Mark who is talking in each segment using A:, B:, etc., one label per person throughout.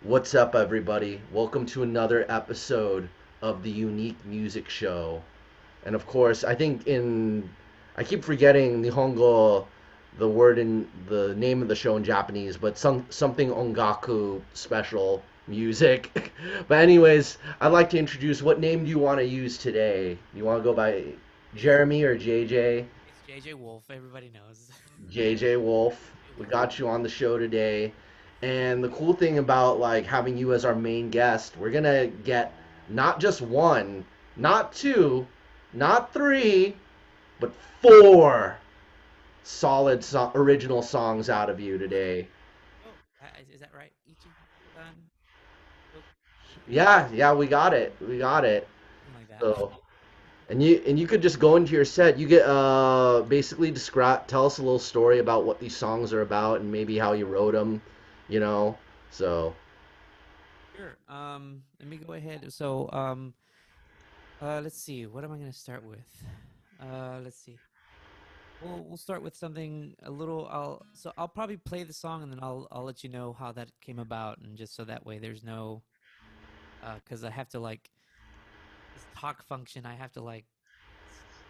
A: What's up, everybody? Welcome to another episode of the Unique Music Show. And of course, I keep forgetting Nihongo, the word in the name of the show in Japanese, but something ongaku special music. But anyways, I'd like to introduce what name do you want to use today? You want to go by
B: It's
A: Jeremy or JJ?
B: it's JJ Wolfe. Everybody knows.
A: JJ Wolf.
B: JJ
A: We
B: Wolfe.
A: got you on the show today. And the cool thing about like having you as our main guest, we're gonna get not just one, not two, not three, but four solid original songs out of you
B: What?
A: today.
B: Oh, is that right? Ichi san. Oh,
A: Yeah, yeah, we got it. We got it.
B: something like that.
A: So and you could just go into your set. You get basically describe tell us a little story about what these songs are about and maybe how you wrote them, you know. So
B: Sure. Let me go ahead. Let's see. What am I gonna start with? Let's see. We'll start with something a little. I'll probably play the song and then I'll let you know how that came about, and just so that way there's no because I have to like this talk function. I have to like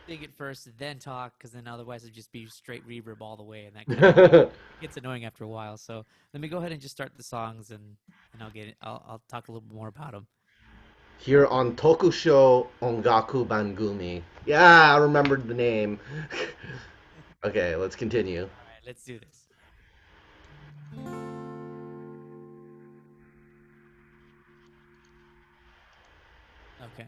B: sing it first, then talk, because then otherwise it'd just be straight reverb all the way, and that kind of gets annoying after a while. So let me go ahead and just start the songs, and I'll get it. I'll talk a little bit more about them.
A: here on Tokusho Ongaku Bangumi. Yeah, I remembered the name. Okay, let's continue.
B: All right, let's do this. Okay.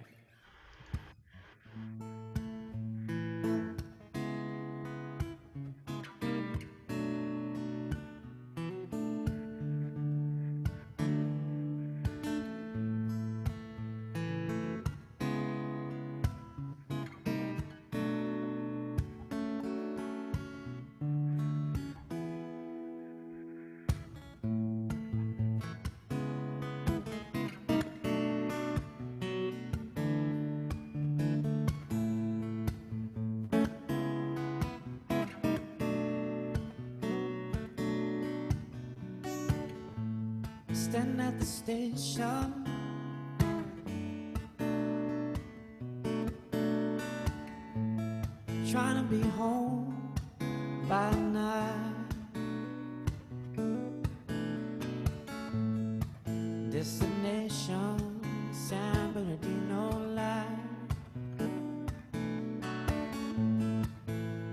B: Stand at the station, trying to be home by night. Destination San Bernardino light.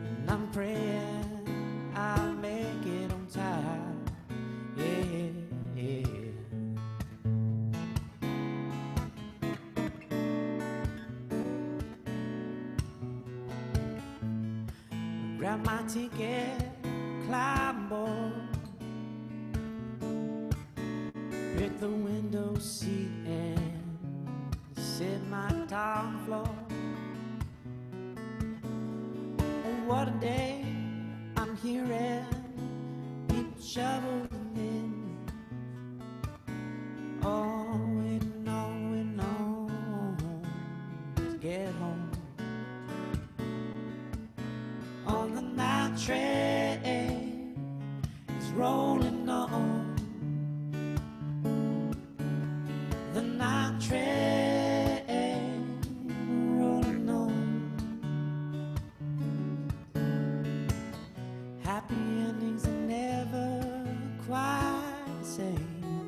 B: And I'm praying I'll make it on time. Yeah, yeah. Grab my ticket, climb aboard, pick the window seat and sit my down floor. Oh, what a day! I'm hearing people shoveling in. Oh, waiting on to get home. On the night train is rolling on. The night train rolling on. Happy endings are never quite the same.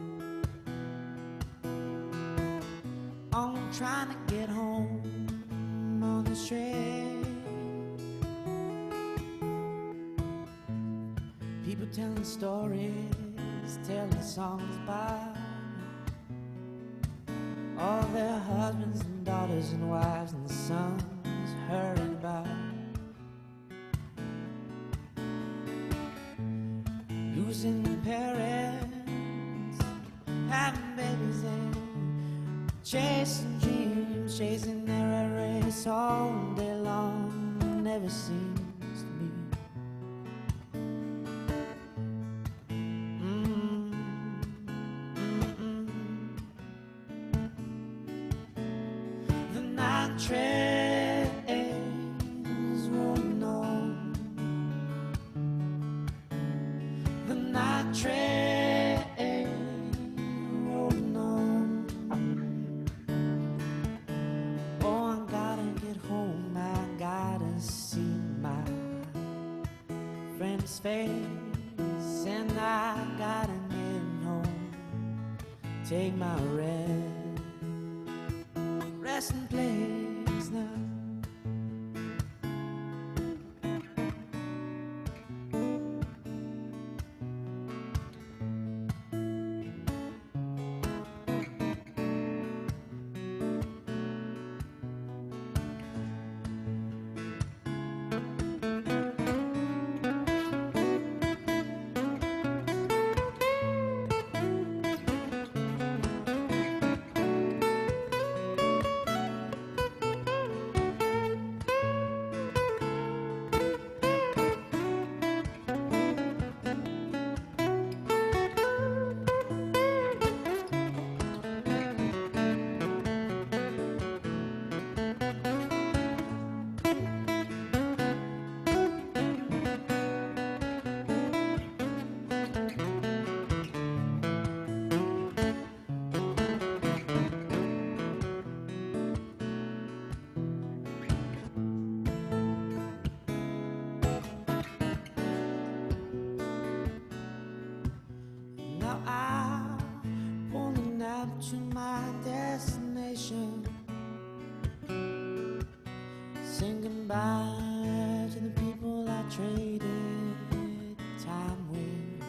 B: I'm trying to get home on the train. People telling stories, telling songs about all their husbands and daughters and wives and sons hurried by, losing their parents, having babies and chasing dreams, chasing their race all day long. Never seems to be. The night train is rolling on. The night train his face, and I gotta get home. Take my resting place now. Now I'm pulling up to my destination, saying goodbye to the people I traded time with.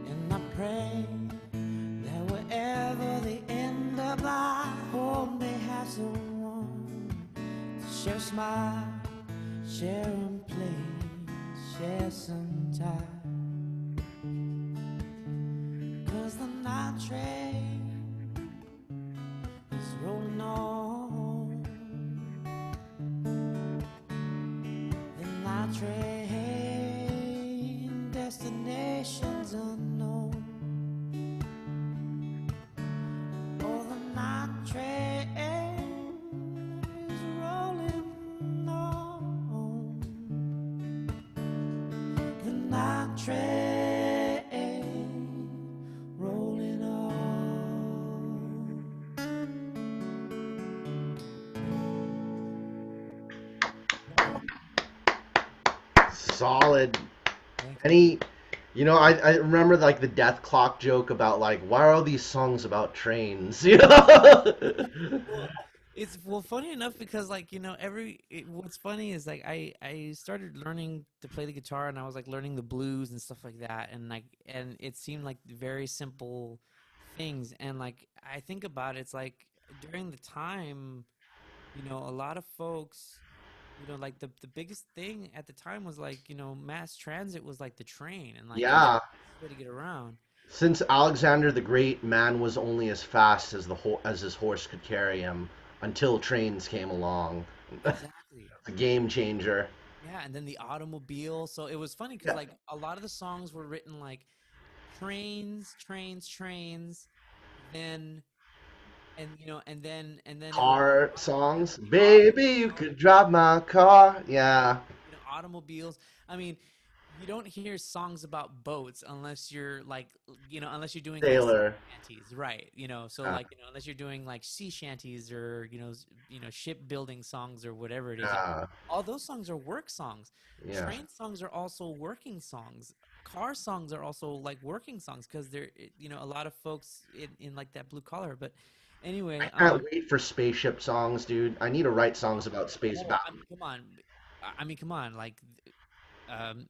B: And I pray that wherever they end up, I hope they have someone to share a smile, share a place, share some time. 'Cause the night train is rolling on. The night train, destinations unknown. Oh, the night train is rolling on. The night train rolling on.
A: Solid.
B: Thank you.
A: Any, I remember like the death clock joke about like why are all these songs about trains? You know?
B: Well, it's well funny enough because like what's funny is like I started learning to play the guitar and I was like learning the blues and stuff like that and it seemed like very simple things and like I think about it, it's like during the time, a lot of folks, like the biggest thing at the time was like, mass transit was like the train and like it was
A: Yeah.
B: the fastest way to get around.
A: Since Alexander the Great, man was only as fast as as his horse could carry him until trains came along.
B: Exactly.
A: A game changer.
B: Yeah, and then the automobile. So it was funny because
A: Yeah.
B: like a lot of the songs were written like trains, trains, trains, then and then it would be
A: Car
B: yeah,
A: songs.
B: the
A: Baby, you could drive my car.
B: yeah,
A: Yeah.
B: automobiles. I mean, you don't hear songs about boats unless you're like, unless you're doing like sea
A: Taylor.
B: shanties, right? So
A: Yeah.
B: like, unless you're doing like sea shanties or shipbuilding songs or whatever it is.
A: Yeah.
B: All those songs are work songs.
A: Yeah.
B: Train songs are also working songs. Car songs are also like working songs because a lot of folks in like that blue collar. But
A: I
B: anyway,
A: can't wait for spaceship songs, dude. I need to write songs about space
B: well,
A: battle.
B: I mean, come on. Come on. Like, um,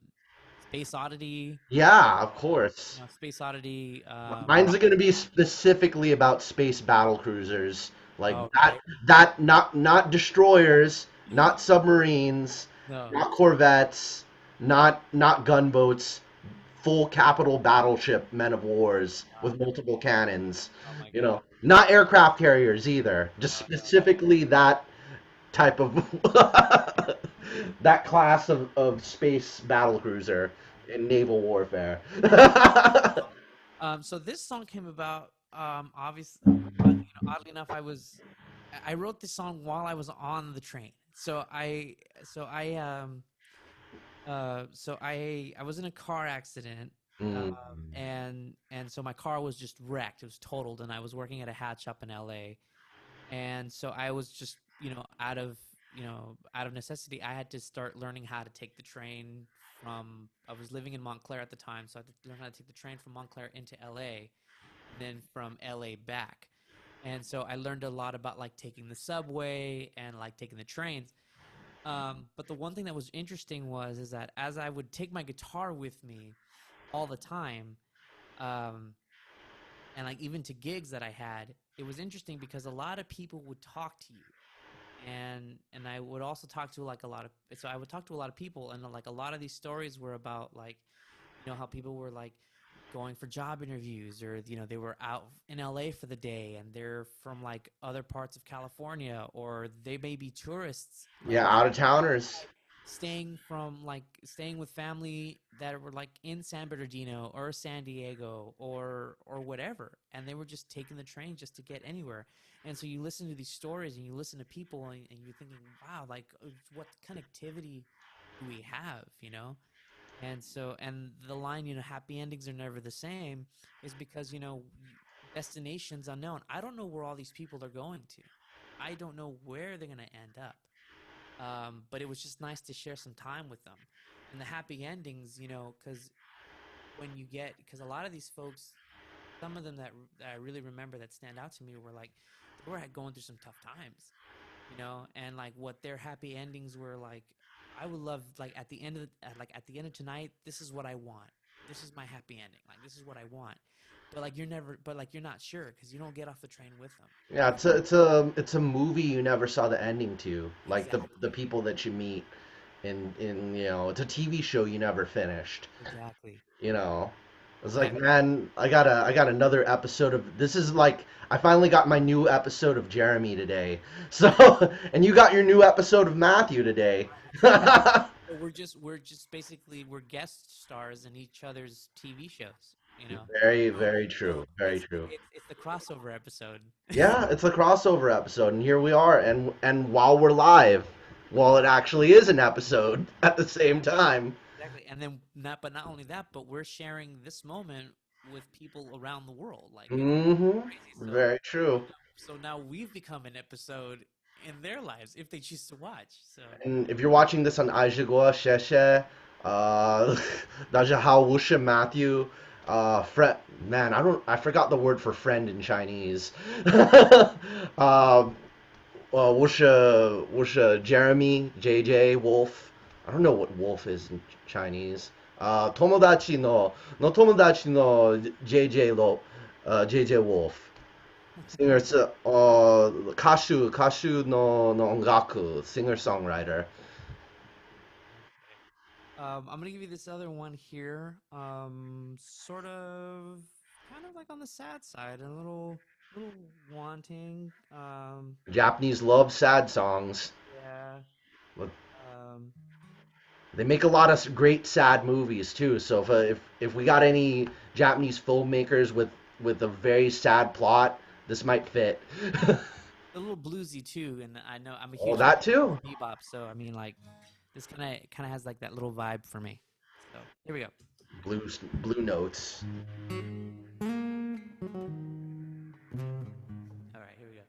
B: Space Oddity,
A: Yeah, of course.
B: Space Oddity.
A: Mine's going to be specifically about space battle cruisers, like
B: Oh,
A: that.
B: right.
A: That not destroyers, not submarines,
B: No.
A: not corvettes, not gunboats. Full capital battleship men of wars
B: Oh
A: with
B: no.
A: multiple cannons.
B: Oh my God.
A: Not aircraft carriers either. Just
B: No, no.
A: specifically that type of that class of space battle cruiser in naval warfare.
B: So this song came about. Obviously, oddly enough, I wrote this song while I was on the train. So I was in a car accident, um,
A: Mm.
B: and so my car was just wrecked. It was totaled, and I was working at a hat shop in LA. And so I was just out of necessity, I had to start learning how to take the train I was living in Montclair at the time, so I had to learn how to take the train from Montclair into LA and then from LA back. And so I learned a lot about like taking the subway and like taking the trains. But the one thing that was interesting was is that as I would take my guitar with me all the time, um, and like even to gigs that I had, it was interesting because a lot of people would talk to you, and I would also talk to like a lot of so I would talk to a lot of people, and like a lot of these stories were about like how people were like going for job interviews, or they were out in LA for the day and they're from like other parts of California, or they may be tourists
A: Yeah,
B: like
A: out of towners.
B: like staying with family that were like in San Bernardino or San Diego or whatever, and they were just taking the train just to get anywhere. And so you listen to these stories and you listen to people, and you're thinking, wow, like what connectivity do we have, and so, and the line, happy endings are never the same, is because, destinations unknown. I don't know where all these people are going to. I don't know where they're going to end up. But it was just nice to share some time with them. And the happy endings, because because a lot of these folks, some of them that I really remember that stand out to me were like, they were going through some tough times, and like what their happy endings were like. I would love like at the end of tonight, this is what I want. This is my happy ending. Like this is what I want. But like you're not sure because you don't get off the train with them.
A: Yeah,
B: You don't
A: it's a movie you never saw the ending to. Like the
B: exactly,
A: people that you meet in it's a TV show you never finished.
B: exactly,
A: You know, it's like,
B: exactly.
A: man, I got another episode of this is like I finally got my new episode of Jeremy today. So, and you got your new episode of Matthew today.
B: Yeah. So we're just basically we're guest stars in each other's TV shows.
A: Very,
B: So
A: very true. Very true.
B: it's the crossover episode.
A: Yeah, it's a crossover episode, and here we are, and while we're live, while it actually is an episode at the same time.
B: Exactly. And then not only that, but we're sharing this moment with people around the world. Like it's
A: Mm-hmm.
B: crazy.
A: Very true.
B: So now we've become an episode in their lives if they choose to watch. So
A: And if you're watching this on Aizhigua, Sheshe, uh, Dajahao Wusha Matthew, friend, man, I forgot the word for friend in Chinese. Wusha Jeremy, JJ, Wolf. I don't know what Wolf is in Chinese. Tomodachi no Tomodachi no JJ JJ Wolf. Singer, kashu no ongaku, singer-songwriter.
B: okay. I'm gonna give you this other one here. Sort of, kind of like on the sad side, a little wanting.
A: Japanese love sad songs.
B: Yeah. Um,
A: They make a lot of great sad movies too. So if we got any Japanese filmmakers with a very sad plot, this might fit.
B: a little bluesy too, and I know I'm a
A: Oh,
B: huge fan
A: that
B: of
A: too.
B: bebop, so I mean, like this kind of has like that little vibe for me. So here we go.
A: Blue notes.
B: All right, here we go.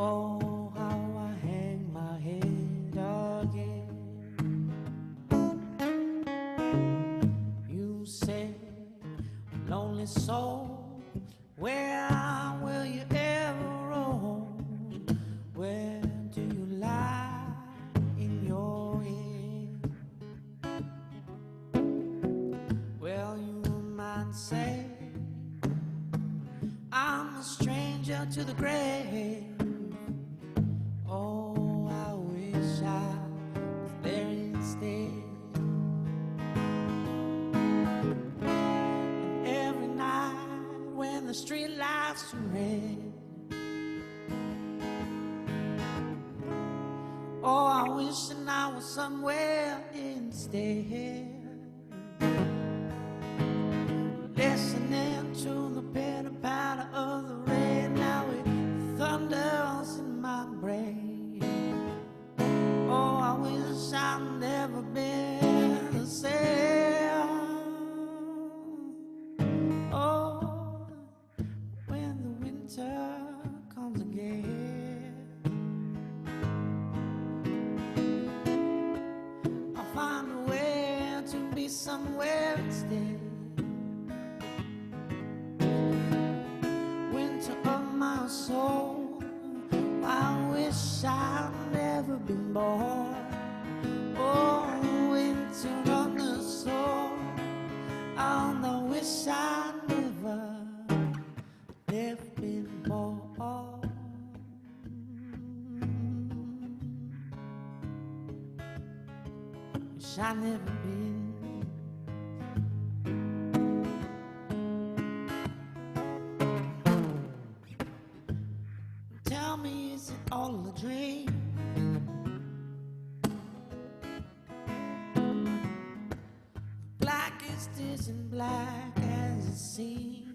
B: Oh, how I hang my head again. You said, lonely soul, where will you ever roam? Where do you lie in your head? Well, you might say I'm a stranger to the grave. Oh, I wish I was there instead. And every night when the street lights turn red, oh, I wish that I was somewhere instead, listening to the pitter patter of the rain. Now it thunders in my brain. Oh, I wish I'd never been the same. Oh, when the winter comes again, I'll find a way to be somewhere instead. Winter of my soul, I wish I'd never been born. Oh, winter of the soul, I wish I'd never been born. Wish I'd never been. Tell me, is it all a dream? Blackest isn't black as it seems.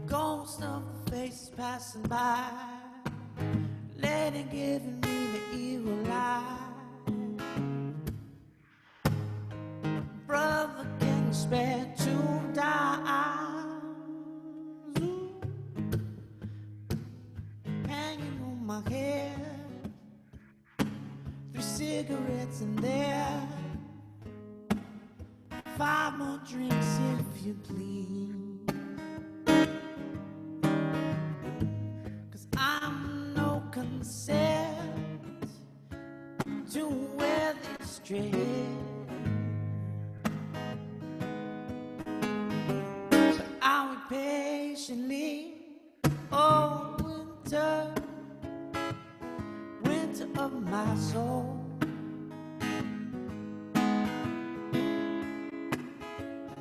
B: Ghost of the faces passing by, lady giving me the evil eye. Brother, can you spare 2 dimes? Hanging on my head, 3 cigarettes in there, 5 more drinks if you please. 'Cause I'm no consent to wear this dress, but I wait patiently. Oh, winter, winter of my soul.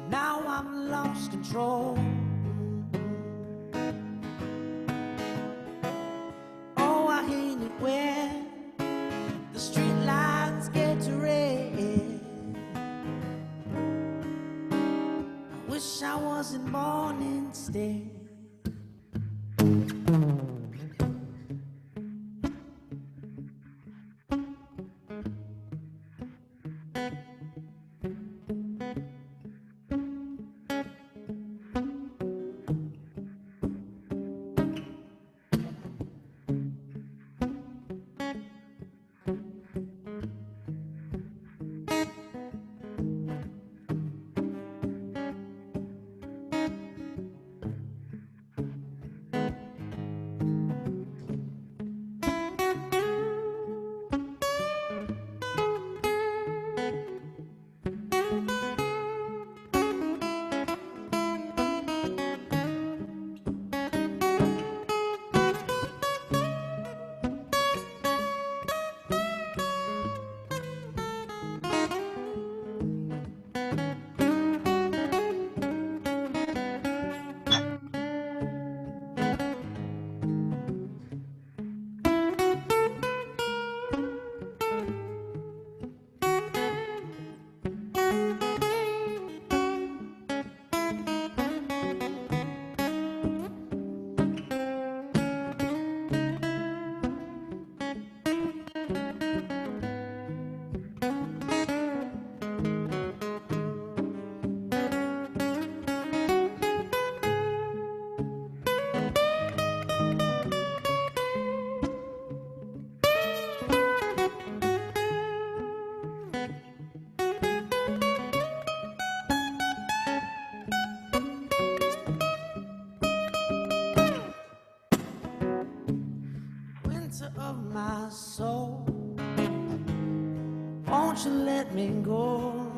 B: Now I've lost control. Oh, I hate it when the street lights get red. I wish I wasn't born instead. my soul. Won't you let me go?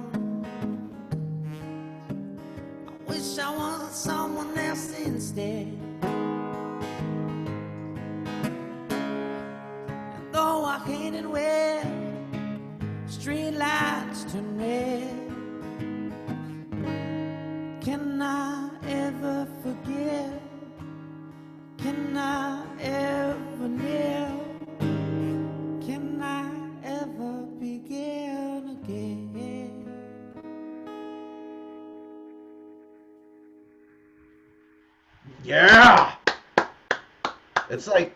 B: I wish I was someone else instead. And though I hate it when street lights turn red, can I ever forget? Can I ever kneel? Can I ever begin again?
A: Yeah, it's like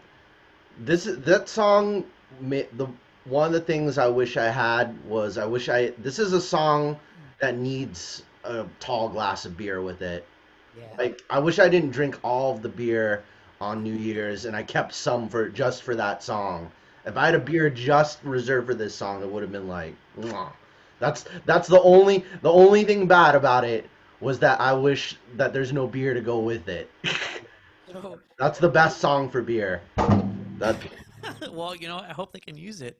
A: this is that song. The one of the things I wish I had was I wish I. This is a song that needs a tall glass of beer with it.
B: Yeah.
A: Like I wish I didn't drink all of the beer on New Year's and I kept some for just for that song. If I had a beer just reserved for this song, it would have been like, mwah. That's the only thing bad about it was that I wish that there's no beer to go with it.
B: So,
A: That's the best song for beer. That
B: well, I hope they can use it.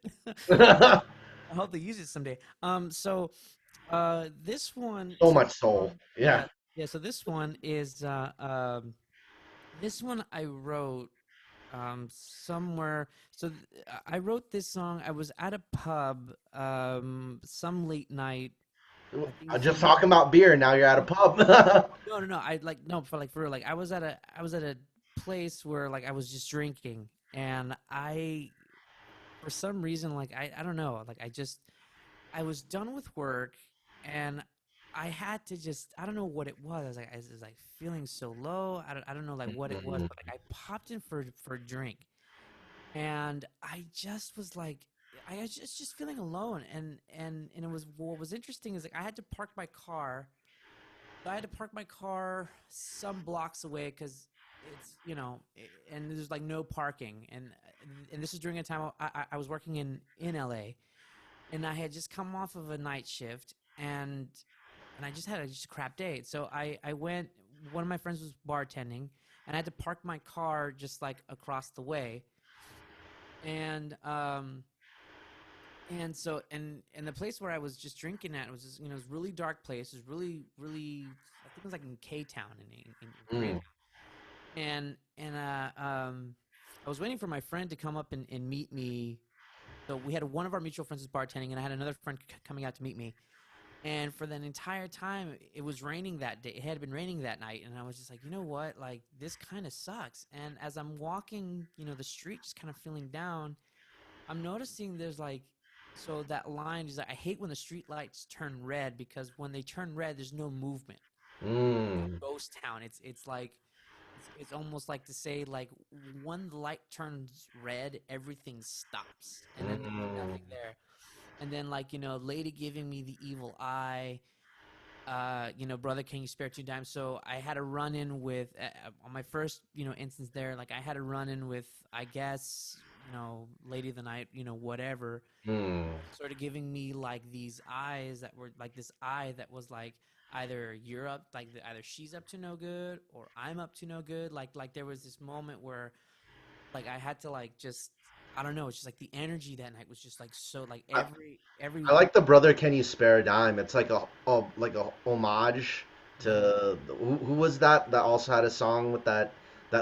B: I hope they use it someday. This one,
A: so
B: so
A: much
B: this
A: soul.
B: song,
A: Yeah.
B: yeah. So this one I wrote somewhere. I wrote this song. I was at a pub some late night. I think
A: I'm just
B: some
A: talking about beer. Now you're at a
B: no,
A: pub.
B: no. I like no for real. Like I was at a place where like I was just drinking, and I for some reason like I don't know, like I was done with work, and I had to just I don't know what it was. I was like feeling so low. I don't know like what it was,
A: Mm,
B: but like I popped in for a drink, and I just was like I was just feeling alone, and it was what was interesting is like I had to park my car. I had to park my car some blocks away because and there's like no parking, and this is during a time I was working in LA, and I had just come off of a night shift, and I just had just a crap day. So I went. One of my friends was bartending, and I had to park my car just like across the way, and and the place where I was just drinking at was just, it was a really dark place. It was really I think it was like in K Town in
A: mm,
B: Koreatown, and I was waiting for my friend to come up and meet me. So we had one of our mutual friends was bartending, and I had another friend coming out to meet me. And for that entire time, it was raining that day. It had been raining that night, and I was just like, you know what? Like this kind of sucks. And as I'm walking, the street, just kind of feeling down, I'm noticing there's like, so that line is like, I hate when the street lights turn red because when they turn red, there's no movement. It's like
A: mm,
B: a ghost town. It's like it's almost like to say like when the light turns red, everything stops, and then there's
A: mm,
B: nothing there. And then like lady giving me the evil eye. Brother, can you spare 2 dimes? So I had a run in with on my first instance there. Like I had a run in with I guess lady of the night, whatever,
A: mm,
B: sort of giving me like these eyes that were like this eye that was like either you're up like either she's up to no good or I'm up to no good. Like there was this moment where like I had to like just I don't know. It's just like the energy that night was just like so like
A: I,
B: every
A: I like the brother. Can you spare a dime? It's like a homage
B: yeah.
A: to who was that also had a song with that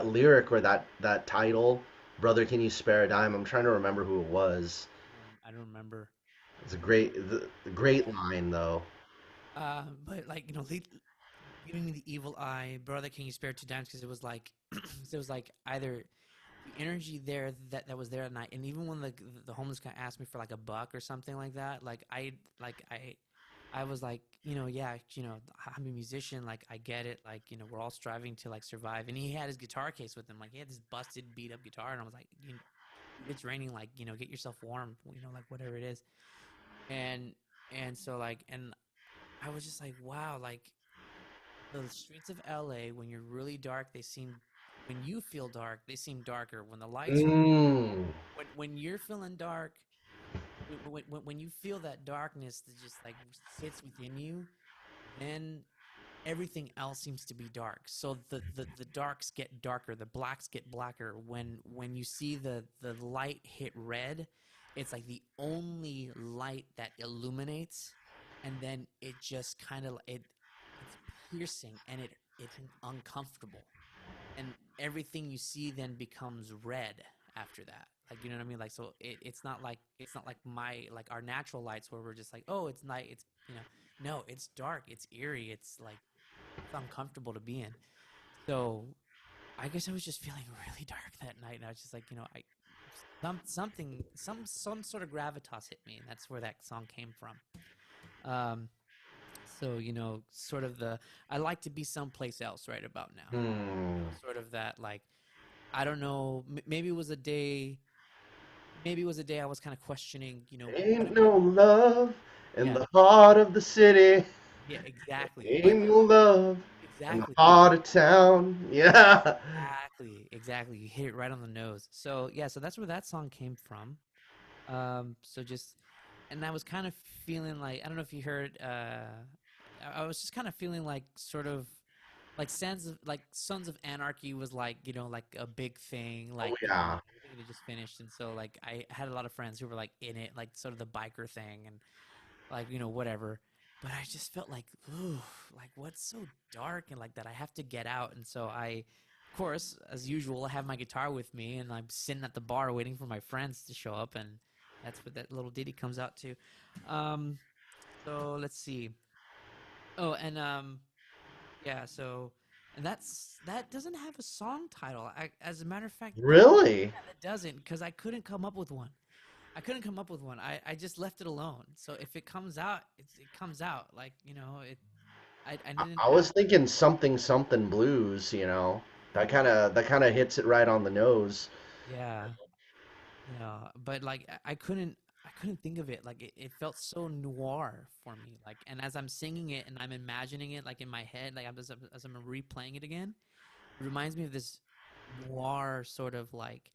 A: lyric or that title. Brother, can you spare a dime? I'm trying to remember who it was.
B: I don't remember.
A: It's a great
B: Yeah.
A: line though.
B: But like giving me the evil eye, brother. Can you spare 2 dimes? Because it was like it was like either the energy there that was there at night, and even when the homeless guy asked me for like a buck or something like that, I was like, yeah, I'm a musician, like I get it, like we're all striving to like survive, and he had his guitar case with him, like he had this busted, beat up guitar, and I was like, dude, it's raining, like get yourself warm, like whatever it is, and and so like, and I was just like, wow, like the streets of LA when you're really dark, they seem when you feel dark, they seem darker. When the lights are
A: Mm,
B: when you're feeling dark, when you feel that darkness that just like sits within you, then everything else seems to be dark. So the darks get darker, the blacks get blacker. When you see the light hit red, it's like the only light that illuminates, and then it just kind of it's piercing and it's uncomfortable, and everything you see then becomes red after that. Like, you know what I mean? Like, so it's not like my like our natural lights where we're just like, oh, it's night, it's no, it's dark, it's eerie, it's like it's uncomfortable to be in. So I guess I was just feeling really dark that night, and I was just like, I some sort of gravitas hit me, and that's where that song came from. Um, so sort of the I like to be someplace else right about now.
A: Hmm.
B: Sort of that, like, I don't know, maybe it was a day. Maybe it was a day I was kind of questioning, what
A: Ain't
B: am I
A: no
B: doing?
A: love in
B: Yeah,
A: the heart of the city.
B: yeah, exactly. But
A: Ain't no love in the
B: exactly,
A: heart of town. Yeah.
B: exactly. You hit it right on the nose. So yeah, so that's where that song came from. So just, and I was kind of feeling like, I don't know if you heard. I was just kind of feeling like sort of like Sons of Anarchy was like like a big thing,
A: Oh
B: like
A: yeah.
B: I think it had just finished, and so like I had a lot of friends who were like in it, like sort of the biker thing, and like whatever. But I just felt like, ooh, like what's so dark and like that I have to get out. And so I, of course, as usual, I have my guitar with me, and I'm sitting at the bar waiting for my friends to show up, and that's what that little ditty comes out to. um so let's see. Oh, and yeah, so, and that doesn't have a song title. As a matter of fact,
A: Really?
B: yeah, that doesn't, because I couldn't come up with one. I just left it alone. So if it comes out, it comes out. Like, I didn't
A: I
B: have.
A: was thinking something something blues, that kind of hits it right on the nose.
B: Yeah, but like I couldn't think of it. Like it felt so noir for me. Like, and as I'm singing it and I'm imagining it like in my head, like as I'm replaying it again, it reminds me of this noir sort of like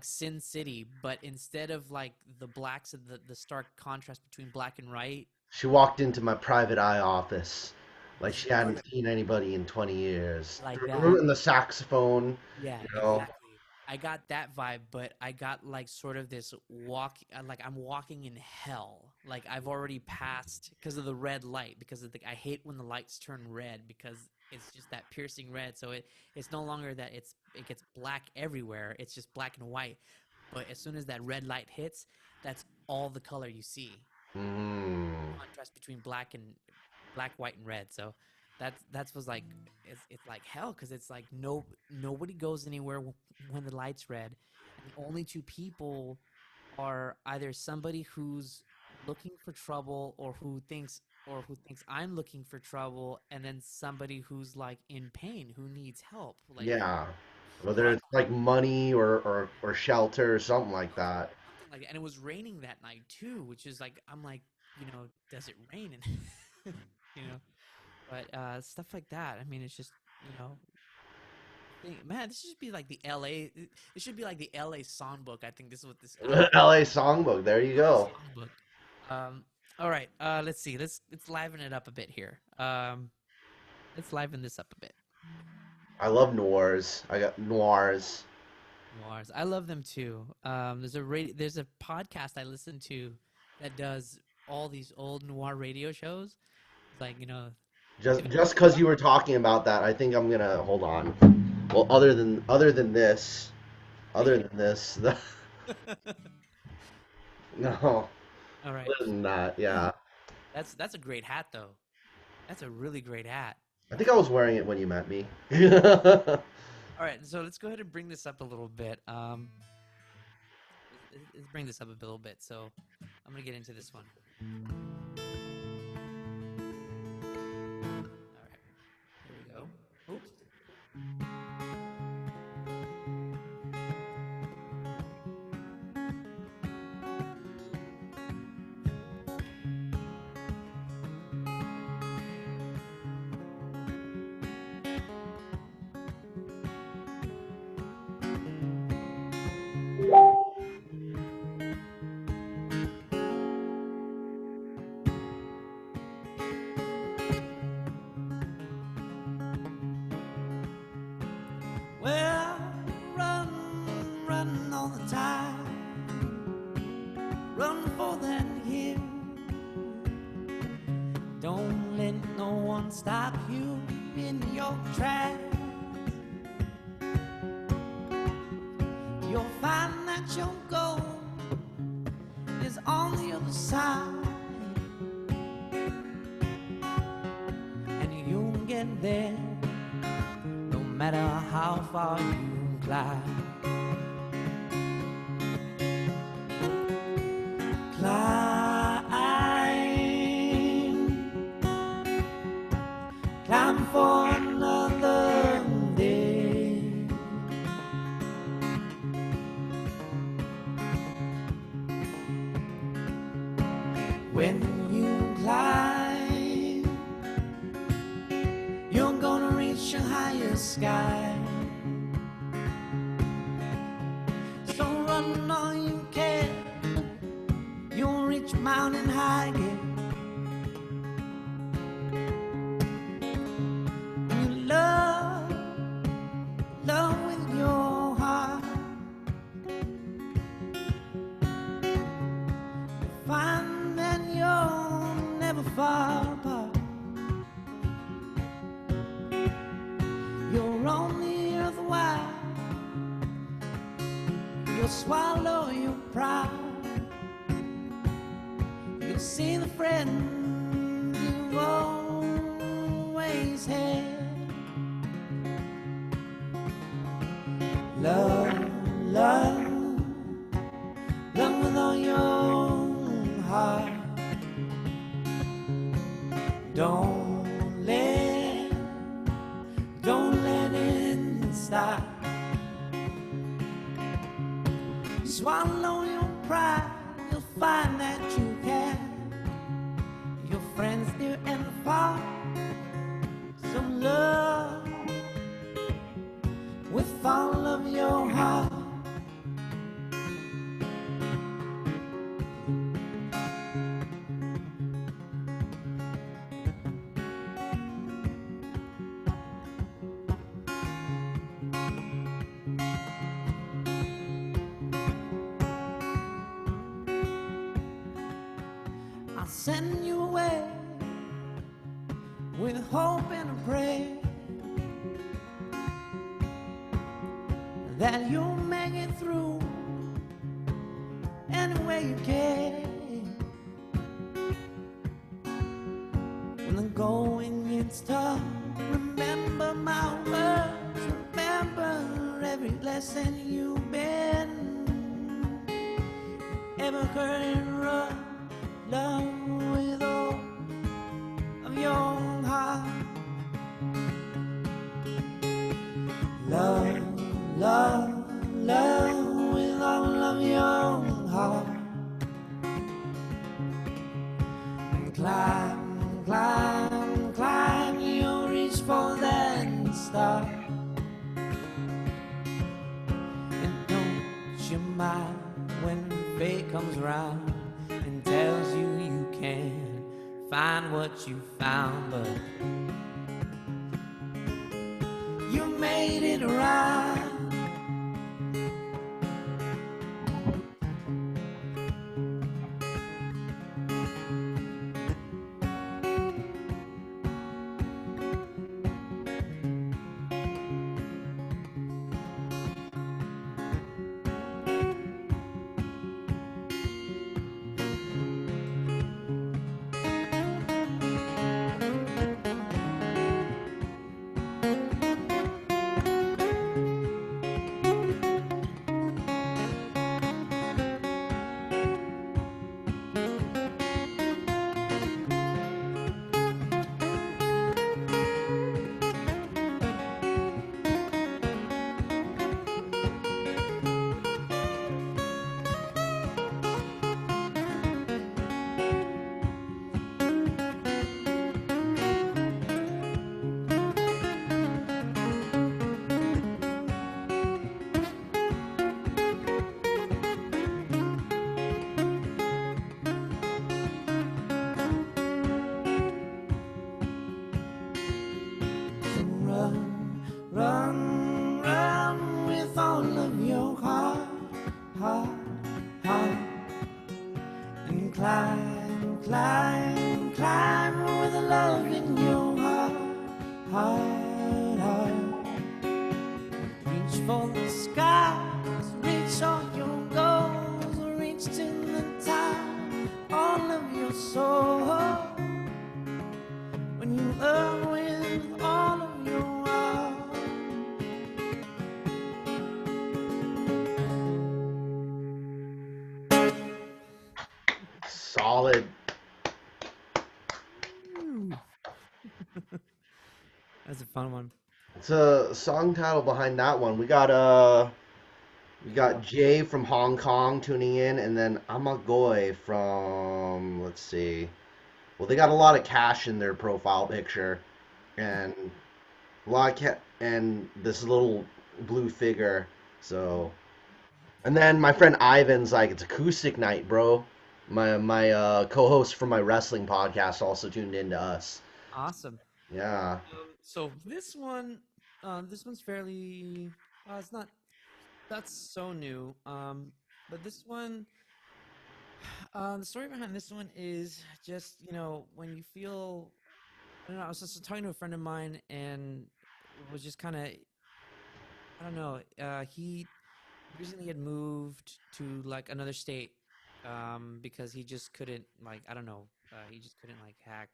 B: Sin City, but instead of like the blacks and the stark contrast between black and white,
A: She walked into my private eye office like she
B: sort
A: hadn't
B: of
A: seen anybody in 20 years.
B: like that.
A: And the saxophone,
B: Yeah,
A: you know.
B: exactly. I got that vibe, but I got like sort of this like I'm walking in hell. Like I've already passed because of the red light. Because of I hate when the lights turn red because it's just that piercing red. So it's no longer that it gets black everywhere. It's just black and white. But as soon as that red light hits, that's all the color you see.
A: Mm,
B: Contrast between black, white, and red. So that's was like it's like hell because it's like nobody goes anywhere when the light's red, and the only two people are either somebody who's looking for trouble or who thinks I'm looking for trouble, and then somebody who's like in pain who needs help, like
A: yeah. Whether it's
B: struggling.
A: like money or shelter or something like that.
B: Something like that. And it was raining that night too, which is like I'm like, does it rain? And but stuff like that. I mean, it's just man, this should be like the L.A. It should be like the L.A. songbook. I think this is what this album.
A: LA Songbook. There you
B: L.A.
A: go.
B: songbook. All right. Let's see. Let's liven it up a bit here. Let's liven this up a bit.
A: I love noirs. I got noirs.
B: Noirs. I love them too. There's a podcast I listen to that does all these old noir radio shows. It's like
A: Just
B: if it
A: just
B: comes
A: because you were talking about that, I think I'm gonna hold on. Well, other than this, no.
B: All right.
A: Other than that, yeah.
B: That's a great hat though. That's a really great hat.
A: I think I was wearing it when you met me.
B: All right, so let's go ahead and bring this up a little bit. Let's bring this up a little bit. So I'm gonna get into this one. All right, here we go. Oops. all the time, run for that hill. Don't let no one stop you in your tracks. You'll find that your goal is on the other side, and you'll get there no matter how far you climb. Climb for another day. When you climb, you're gonna reach a higher sky. So run all you can, you'll reach mountain high again. You love with your heart. You find that you're never far apart. You're on the earth wide. You'll swallow your pride. You'll see the friend you've always had. Love, love, love with all your heart. Don't let it stop. Swallow your pride, you'll find that you can. Your friends near and far. So love with all of your heart. I'll send you away with hope and a prayer that you'll make it through any way you can. When the going gets tough, remember my words, remember every lesson you've been ever heard and run. Love with all of your heart. Love, love, love with all of your heart. And climb, climb, climb, you'll reach for that star. And don't you mind when fate comes round and tells you you can't find what you found, but you made it right. for the skies, reach all your goals, reach to the top, all of your soul. When you love with all of your heart.
A: Solid.
B: Ooh. That's a fun one.
A: It's a song title behind that one. We got Jay from Hong Kong tuning in, and then Amagoy from, let's see. Well, they got a lot of cash in their profile picture, and and this little blue figure. So, and then my friend Ivan's like, it's acoustic night, bro. My co-host from my wrestling podcast also tuned in to us.
B: Awesome.
A: Yeah.
B: So this one's fairly. It's not. That's so new. But this one, the story behind this one is just when you feel. I don't know. I was just talking to a friend of mine and was just kind of. I don't know. He recently had moved to like another state, because he just couldn't like I don't know. He just couldn't like hack.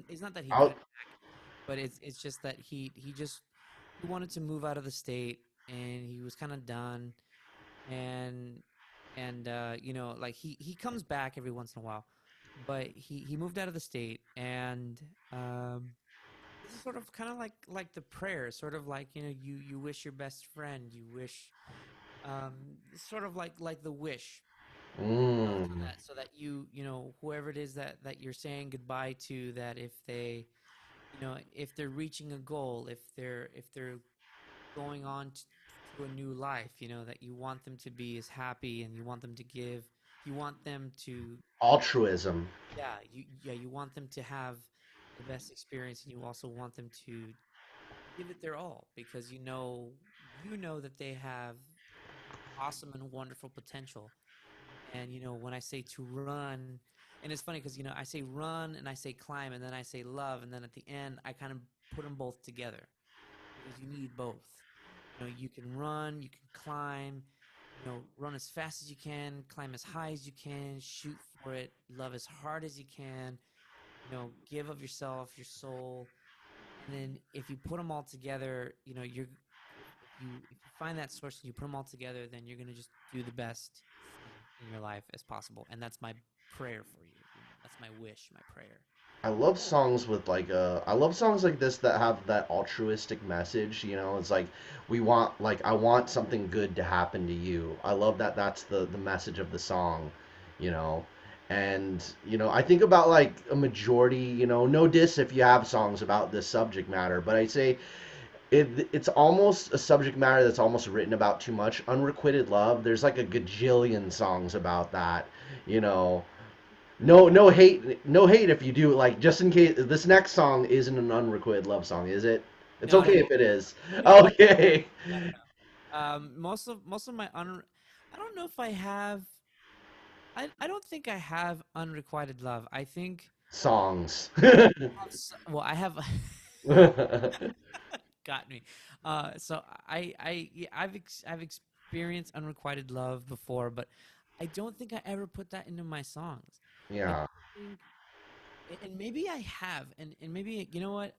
B: It's not that he
A: I'll,
B: couldn't hack, but it's just that he wanted to move out of the state and he was kind of done and like he comes back every once in a while, but he moved out of the state and this is sort of kind of like the prayer, sort of like you wish your best friend, you wish um sort of like the wish,
A: mm,
B: so that whoever it is that you're saying goodbye to, that if they if they're reaching a goal, if they're going on to a new life, that you want them to be as happy and you want them to give, you want them to,
A: altruism.
B: you want them to have the best experience, and you also want them to give it their all, because you know that they have awesome and wonderful potential. And when I say to run, and it's funny because I say run and I say climb and then I say love, and then at the end I kind of put them both together, because you need both. You can run, you can climb, run as fast as you can, climb as high as you can, shoot for it, love as hard as you can, give of yourself, your soul. And then if you put them all together, you're if you find that source and you put them all together, then you're going to just do the best thing in your life as possible. And that's my prayer for you. That's my wish, my prayer.
A: I love songs like this that have that altruistic message, It's like I want something good to happen to you. I love that that's the message of the song, you know. And, I think about like a majority, no diss if you have songs about this subject matter, but I say it's almost a subject matter that's almost written about too much. Unrequited love, there's like a gajillion songs about that, you know. No hate, no hate if you do. Like, just in case this next song isn't an unrequited love song, is it? It's
B: No, no,
A: okay
B: no,
A: if it is.
B: no, no,
A: Okay.
B: no, no, no. Most of my I don't know if I have. I don't think I have unrequited love. I think
A: Songs.
B: I have. Well, I have. Got me. So yeah, I've experienced unrequited love before, but I don't think I ever put that into my songs. I
A: Yeah.
B: think, and maybe I have, and maybe you know what?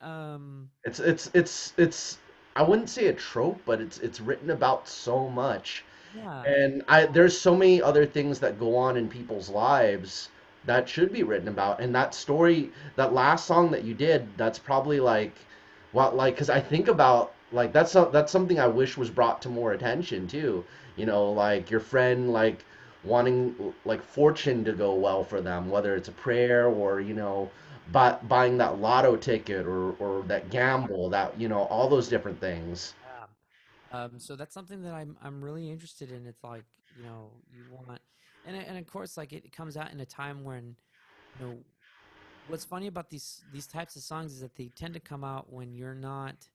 A: It's I wouldn't say a trope, but it's written about so much.
B: Yeah,
A: And I there's so many other things that go on in people's lives that should be written about. And that story, that last song that you did, that's probably like what like because I think about like that's something I wish was brought to more attention too. Like your friend like wanting like fortune to go well for them, whether it's a prayer or buying that lotto ticket or that
B: yeah,
A: gamble, that all those different things.
B: yeah. So that's something that I'm really interested in. It's like you want, and of course, like it comes out in a time when you know what's funny about these types of songs is that they tend to come out when you're not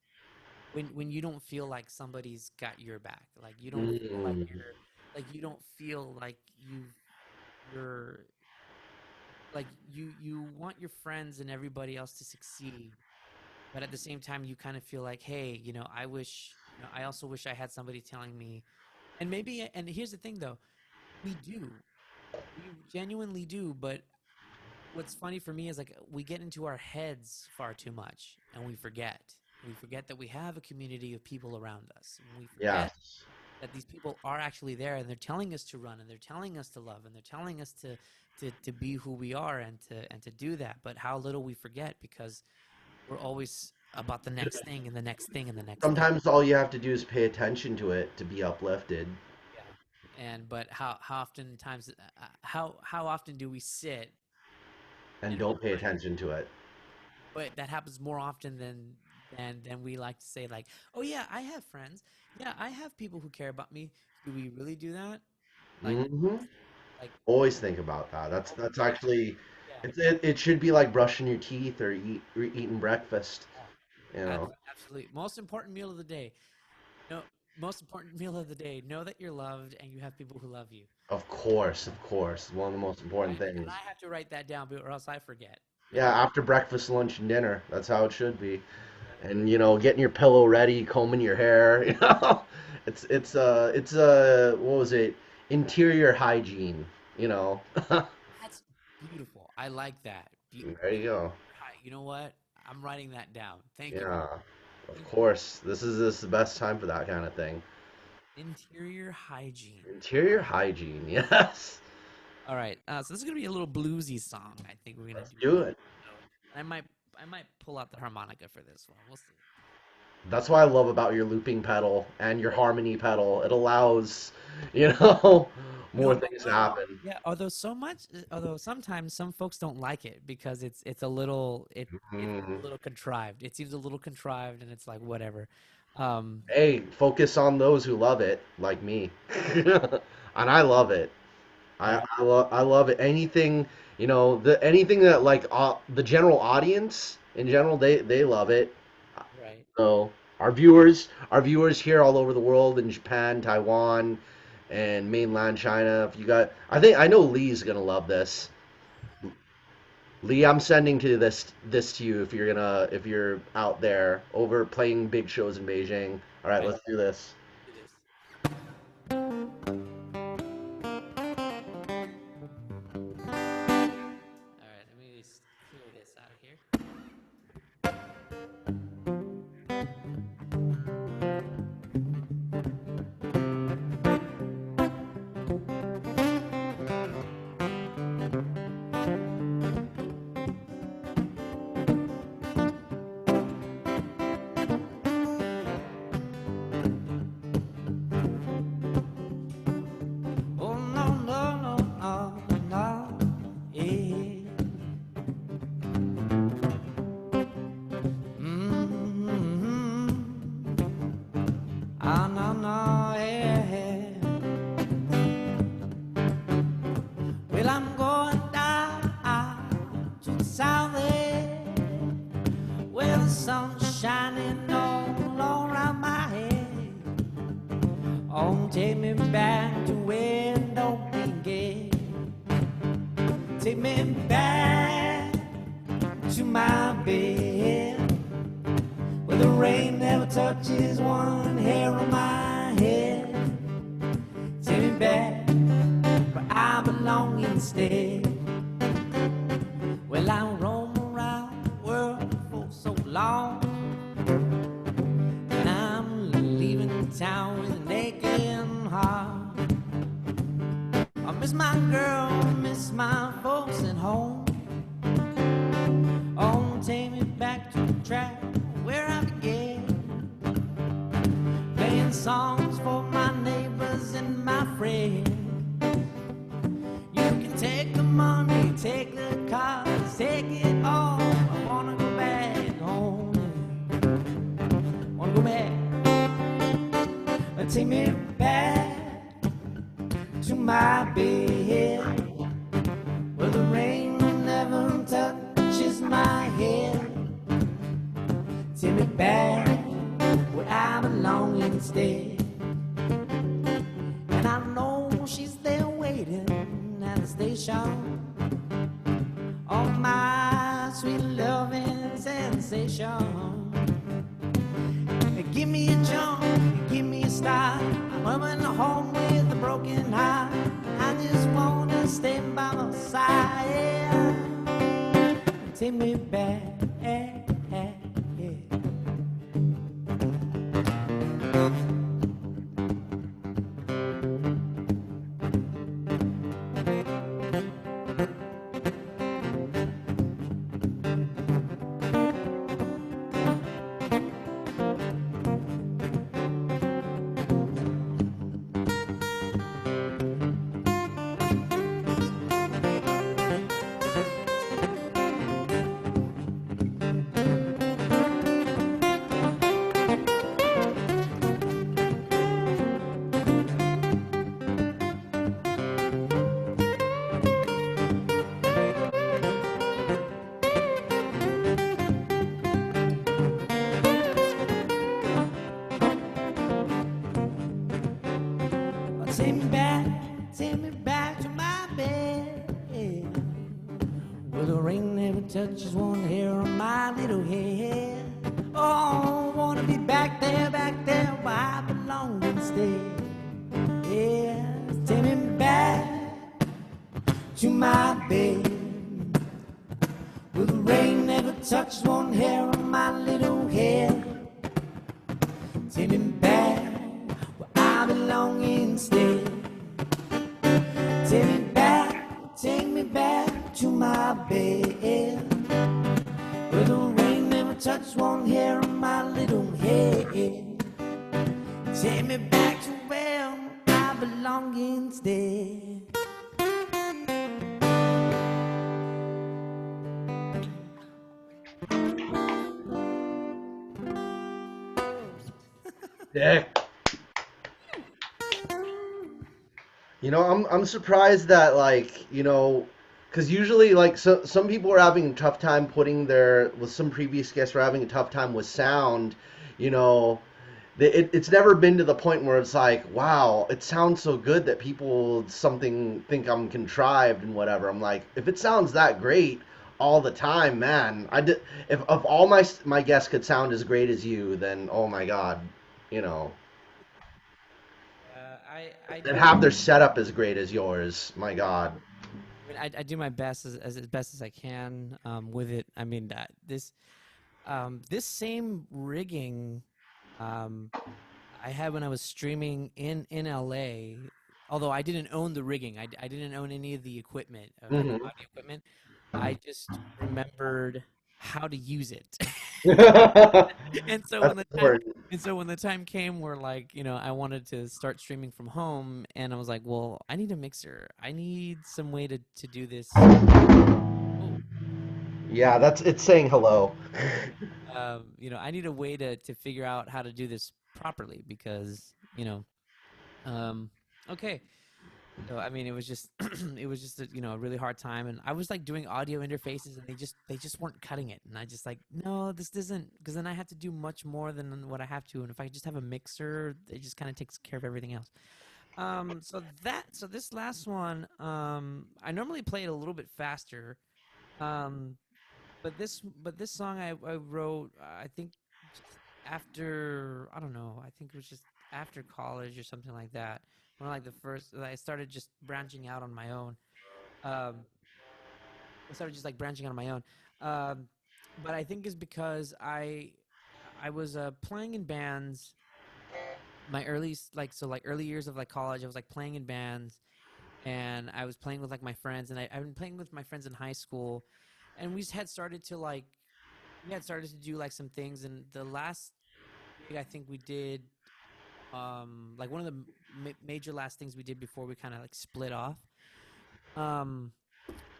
B: when you don't feel like somebody's got your back, like you don't feel like
A: Mm.
B: you don't feel like you're like you want your friends and everybody else to succeed, but at the same time you kind of feel like, hey, I wish I also wish I had somebody telling me, and maybe, and here's the thing though, we do, we genuinely do, but what's funny for me is like we get into our heads far too much and we forget. We forget that we have a community of people around us. And we
A: Yeah.
B: forget that these people are actually there and they're telling us to run and they're telling us to love and they're telling us to be who we are and to do that. But how little we forget because we're always about the next thing and the next thing and the next thing.
A: Sometimes all you have to do is pay attention to it to be uplifted
B: Yeah. And but how often times how often do we sit
A: and
B: and
A: don't pay
B: like,
A: attention to it.
B: but that happens more often than we like to say, like, oh yeah, I have friends, yeah, I have people who care about me. Do we really do that? Like
A: Hmm.
B: like
A: Always think about that.
B: always
A: That's
B: think,
A: actually
B: yeah,
A: it should be like brushing your teeth or eating breakfast.
B: yeah,
A: You know,
B: absolutely. Most important meal of the day. No, most important meal of the day. Know that you're loved and you have people who love you.
A: of course, one of the most important
B: And
A: things.
B: I have to write that down, or else I forget. You
A: Yeah,
B: know.
A: after breakfast, lunch, and dinner. That's how it should be.
B: Yep.
A: And getting your pillow ready, combing your hair. What was it? Interior hygiene. You know.
B: That's beautiful. I like that.
A: There you go.
B: You know what? I'm writing that down. Thank you.
A: Yeah, of
B: Thank you.
A: course. This is the best time for that kind of thing.
B: Interior hygiene.
A: Interior hygiene. Yes.
B: All right. So this is gonna be a little bluesy song. I think we're gonna
A: Let's
B: do
A: do
B: here.
A: it.
B: So, and I might pull out the harmonica for this one. We'll see.
A: That's what I love about your looping pedal and your harmony pedal. It allows, you know, more things to happen.
B: Yeah. Although sometimes some folks don't like it because it's a
A: Mm.
B: little contrived. It seems a little contrived, and it's like whatever. Um.
A: Hey, focus on those who love it, like me. And I love it.
B: Yeah.
A: I love it. Anything, anything that like the general audience in general, they love it.
B: Right.
A: So our viewers here all over the world in Japan, Taiwan, and mainland China. If you got, I know Lee's gonna love this. Lee, I'm sending this to you if you're out there over playing big shows in Beijing. All right,
B: Right.
A: let's do this.
B: Do this. All right. Let me just clear this out of here. Oh no no no no no. Yeah. Mm-hmm. Ah no no. Yeah. Well, I'm going down to the south end where the sun's shining all around my head. Oh, take me back to where it don't begin. Take me back to my bed where the rain never touches one hair on my head. Take me back where I belong instead. Well, I roam around the world for so long, and I'm leaving town with an aching heart. I miss my girl, miss my folks at home. Oh, take me back to the track where I began, playing songs for my neighbors and my friends. You can take the money, take the cars, take it all. I wanna go back home. Wanna go back. Take me back to my bed where the rain never touches my head. Take me back where I belong instead. And I know she's there waiting at the station. Oh, my sweet loving sensation. Give me a jump star. I'm coming home with a broken heart. I just wanna stay by my side. Yeah. Take me back. Yeah. Take me back to my bed. Yeah. Where the rain never touches one hair on my little head. Oh, I wanna be back there where I belong instead. Yeah, take me back to my bed. Where the rain never touches one hair on my little head. Take me back where I belong instead. Take me back to my bed. Where the rain never touched one hair on my little head. Take me back to where I belong instead.
A: Yeah. I'm surprised that like because usually like some people are having a tough time putting their with some previous guests are having a tough time with sound. You know, it's never been to the point where it's like, wow, it sounds so good that people something think I'm contrived and whatever. I'm like, if it sounds that great all the time, man, if all my guests could sound as great as you, then oh my god, you know,
B: I
A: and
B: do.
A: have their setup as great as yours, my god.
B: I mean, I do my best as best as I can with it. I mean, this same rigging um, I had when I was streaming in LA. Although I didn't own the rigging, I didn't own any of the equipment, like the
A: Hmm.
B: audio equipment. I just remembered how to use it. and so when
A: That's
B: the time
A: important.
B: and so when the time came where like I wanted to start streaming from home, and I was like, well, I need a mixer. I need some way to do this. Oh,
A: Yeah, that's it's saying hello.
B: I need a way to figure out how to do this properly because um, okay. So I mean, it was just it was just a really hard time, and I was like doing audio interfaces, and they just weren't cutting it, and I just like, no, this doesn't, because then I have to do much more than what I have to, and if I just have a mixer, it just kind of takes care of everything else. So this last one, I normally play it a little bit faster, um, but this song I wrote, I think just after, I don't know, I think it was just after college or something like that. One of like the first I started just branching out on my own. Um, I started just like branching out on my own. Um, but I think is because I was playing in bands my early years of like college. I was like playing in bands, and I was playing with like my friends, and I've been playing with my friends in high school, and we had started to do like some things, and the last gig I think we did, like one of the major last things we did before we kind of like split off, um,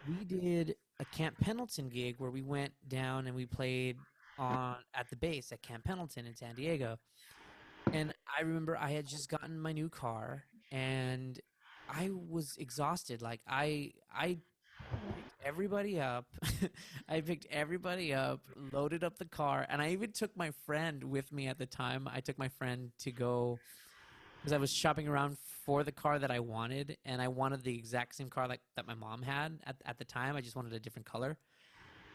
B: we did a Camp Pendleton gig where we went down and we played on at the base at Camp Pendleton in San Diego. And I remember I had just gotten my new car, and I was exhausted. Like I picked everybody up. I picked everybody up, loaded up the car, and I even took my friend with me at the time. I took my friend to go because I was shopping around for the car that I wanted, and I wanted the exact same car like that my mom had at the time. I just wanted a different color,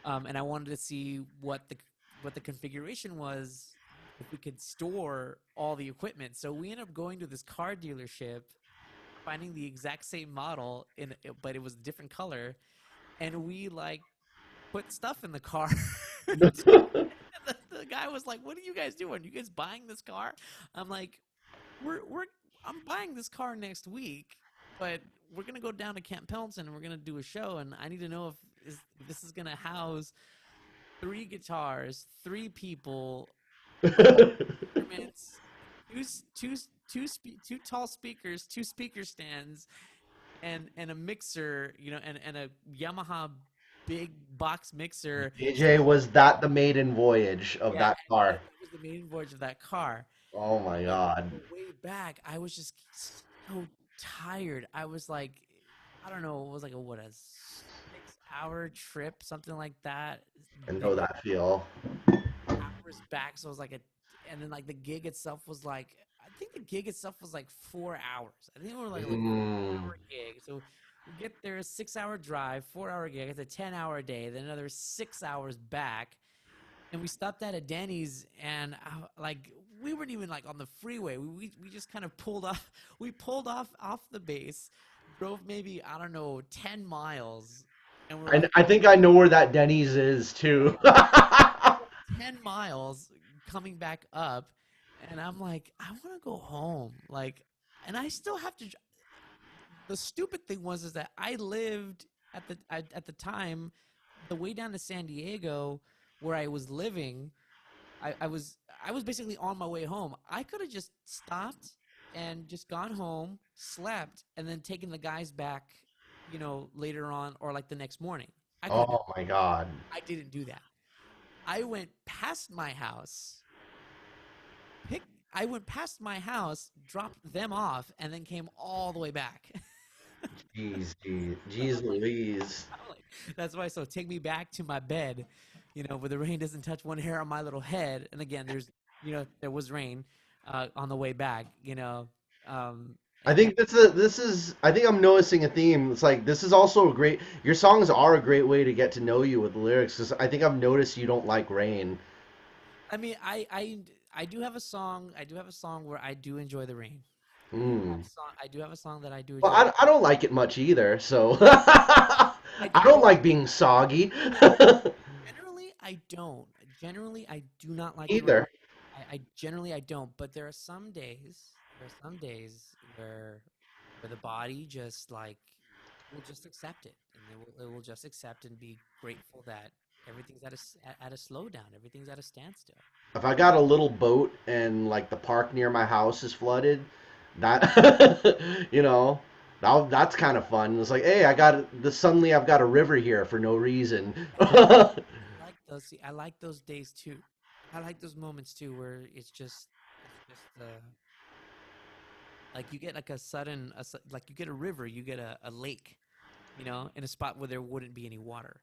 B: and I wanted to see what the configuration was if we could store all the equipment. So we ended up going to this car dealership, finding the exact same model but it was a different color, and we like put stuff in the car. The guy was like, "What are you guys doing? You guys buying this car?" I'm like, "We're I'm buying this car next week, but we're gonna go down to Camp Pendleton and we're gonna do a show, and I need to know if this is gonna house three guitars, three people, instruments, two two tall speakers, two speaker stands, and a mixer, and a Yamaha big box mixer.
A: DJ, was that the maiden voyage of
B: Yeah,
A: that car?
B: it was the main voyage of that car.
A: Oh my
B: And
A: God.
B: the way back, I was just so tired. I was like, I don't know, it was like a 6 hour trip, something like that.
A: I
B: The
A: know that feel.
B: hours back, so it was like and then like the gig itself was like, I think the gig itself was like 4 hours. I think we were like a
A: Mm.
B: 4 hour gig. So we get there, 6 hour drive, 4 hour gig. It's a 10 hour day, then another 6 hours back, and we stopped at a Denny's, and like we weren't even like on the freeway. We just kind of pulled off. We pulled off the base, drove maybe, I don't know, 10 miles, and we're like,
A: I think I know where that Denny's is too.
B: 10 miles coming back up, and I'm like, I want to go home. Like, and I still have to. The stupid thing was is that I lived at the time, the way down to San Diego where I was living. I was basically on my way home. I could have just stopped and just gone home, slept, and then taken the guys back, later on or like the next morning. I could have done.
A: Oh my God.
B: I didn't do that. I went past my house, I went past my house, dropped them off, and then came all the way back. So
A: Jeez Louise.
B: I'm like, that's why. So take me back to my bed, where the rain doesn't touch one hair on my little head. And again, there was rain on the way back. Um,
A: I
B: and
A: think I think I'm noticing a theme. It's like this is also a great your songs are a great way to get to know you with the lyrics, because I think I've noticed you don't like rain.
B: I mean, I do have a song. I do have a song where I do enjoy the rain.
A: Hmm.
B: I do have a song that I do
A: Well,
B: enjoy.
A: I don't like it much either, so I
B: I
A: don't like being soggy
B: generally I don't. Generally, I do not like the rain.
A: either.
B: I generally I don't. But there are some days. There are some days where the body just like will just accept it, and it will just accept and be grateful that everything's at a slowdown. Everything's at a standstill.
A: If I got a little boat and like the park near my house is flooded, that that's kind of fun. It's like, hey, I got this. Suddenly, I've got a river here for no reason.
B: I like those. See, I like those days too. I like those moments too, where it's just like you get like a sudden like you get a river, you get a lake, in a spot where there wouldn't be any water.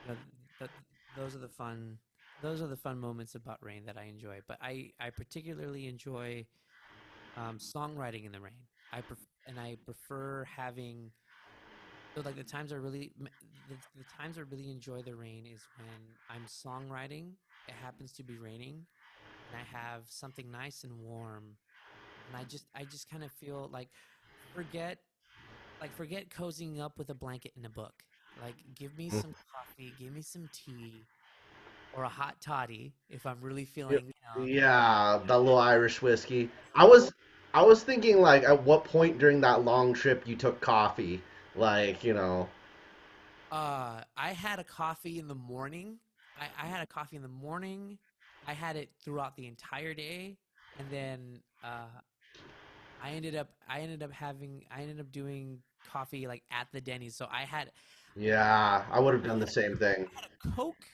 B: You know, th- those are the fun. Those are the fun moments about rain that I enjoy. But I particularly enjoy songwriting in the rain. And I prefer having, so like the times I really enjoy the rain is when I'm songwriting. It happens to be raining, and I have something nice and warm, and I just kind of feel like forget forget cozying up with a blanket and a book. Like, give me some coffee, give me some tea, or a hot toddy if I'm really feeling,
A: Yeah, that little Irish whiskey.
B: that's
A: I
B: a little.
A: was I was thinking like at what point during that long trip you took coffee? Like,
B: I had a coffee in the morning. I had a coffee in the morning. I had it throughout the entire day, and then I ended up doing coffee like at the Denny's. So
A: yeah, I would have
B: I
A: done the
B: had
A: same thing.
B: a Coke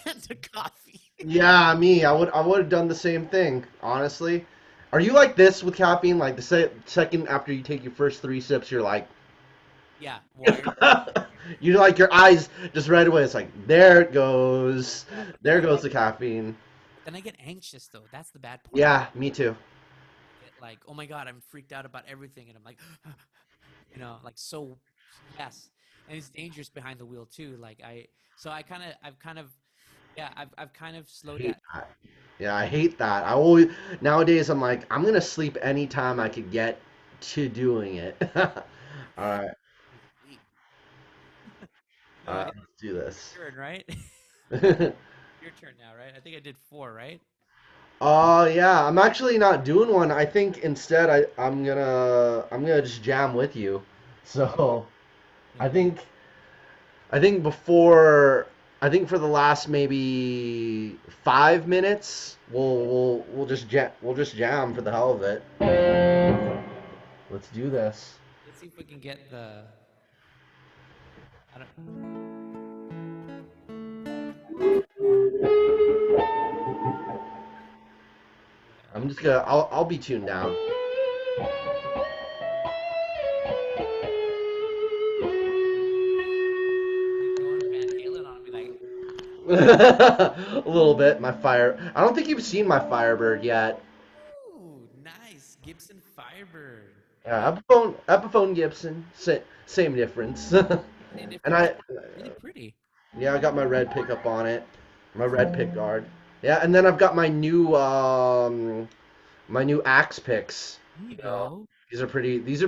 B: and a coffee.
A: Yeah, me, I would have done the same thing, honestly. Are you like this with caffeine? Like the second after you take your first three sips, you're like,
B: Yeah, wired.
A: you like your eyes just right away. It's like there it goes,
B: Yeah,
A: there goes the caffeine.
B: but then I get anxious though. That's the bad part.
A: Yeah, me too.
B: I get like, oh my god, I'm freaked out about everything, and I'm like, like so, yes, and it's dangerous behind the wheel too. Like I've kind of, yeah, I've kind of slowed down.
A: Hate that. Yeah, I hate that. I always nowadays I'm like I'm gonna sleep anytime I could get to doing it. All right,
B: Sleep.
A: all
B: No,
A: right,
B: it's
A: let's do this.
B: your turn, right? Your turn now, right? I think I did four, right?
A: Yeah, I'm actually not doing one. I think instead I'm gonna just jam with you. So I
B: Okay.
A: think I think before I think for the last maybe 5 minutes we'll just jam for the hell of it. Let's do this.
B: Let's see if we can get the. I don't. Yeah.
A: I'm just gonna I'll be tuned down.
B: You going Van Halen on me like,
A: A little bit. My fire. I don't think you've seen my Firebird yet.
B: ooh, nice Gibson Firebird.
A: Yeah, Epiphone Gibson. Same difference.
B: Same
A: And
B: difference.
A: I,
B: Really pretty.
A: yeah, I got my red pickup on it. My red pick guard. Yeah, and then I've got my new axe picks.
B: There you
A: You know,
B: go.
A: these are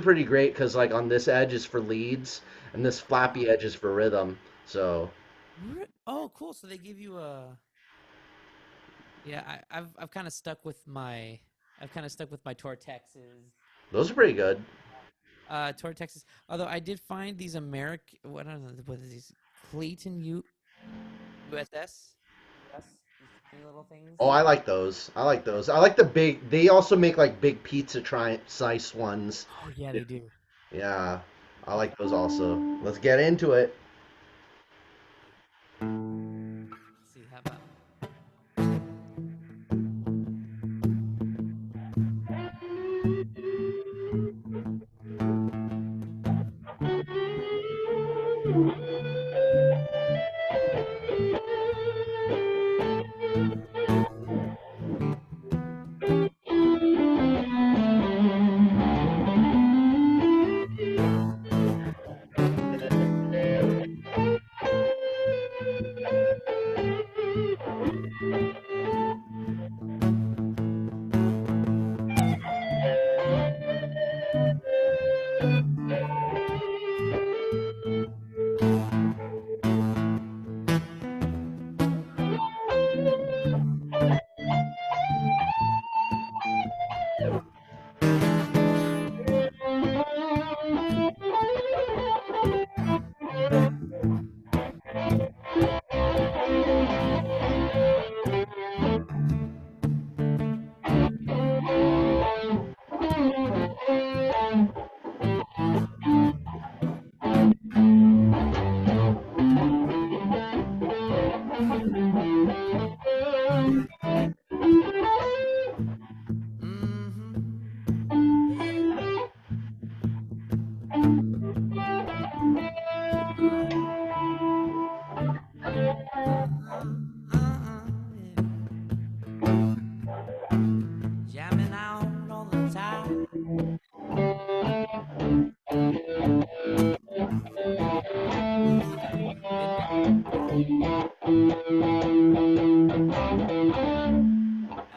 A: pretty great because like on this edge is for leads and this flappy edge is for rhythm. So
B: Oh, cool. So they give you a. Yeah, I've kind of stuck with my. I've kind of stuck with my Tortexes.
A: those are pretty good.
B: Tortexes. Although I did find these American. What are what is these? Clayton USS. US. These tiny little things.
A: Oh, I like those. I like those. I like the big. They also make like big pizza try size ones.
B: Oh yeah, they do.
A: Yeah, I
B: Okay.
A: like those also. Let's get into it.
B: Let's see. How about? Mm-hmm. Yeah. Jamming out all the time.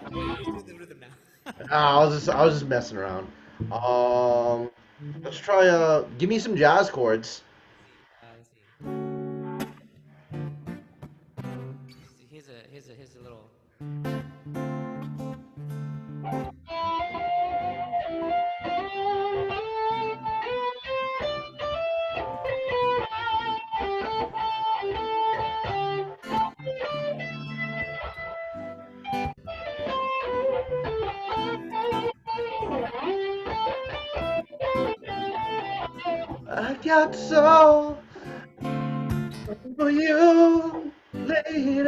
B: Midnight. Okay, who's doing the rhythm now?
A: I was just messing around. Um, let's try give me some jazz chords.
B: Let's see. Let's see. Here's a little.
A: I got soul for you, lady.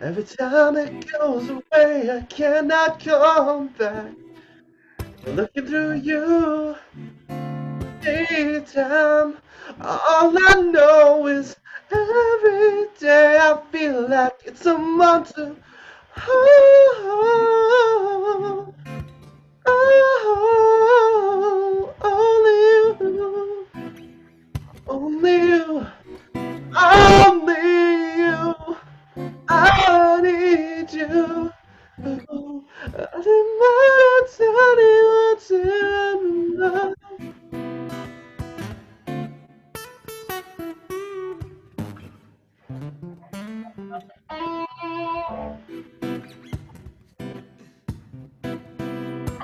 A: Every time it goes away, I cannot come back. Looking through you, daytime. All I know is every day I feel like it's a monster. Oh, oh, only you, only you. I need you.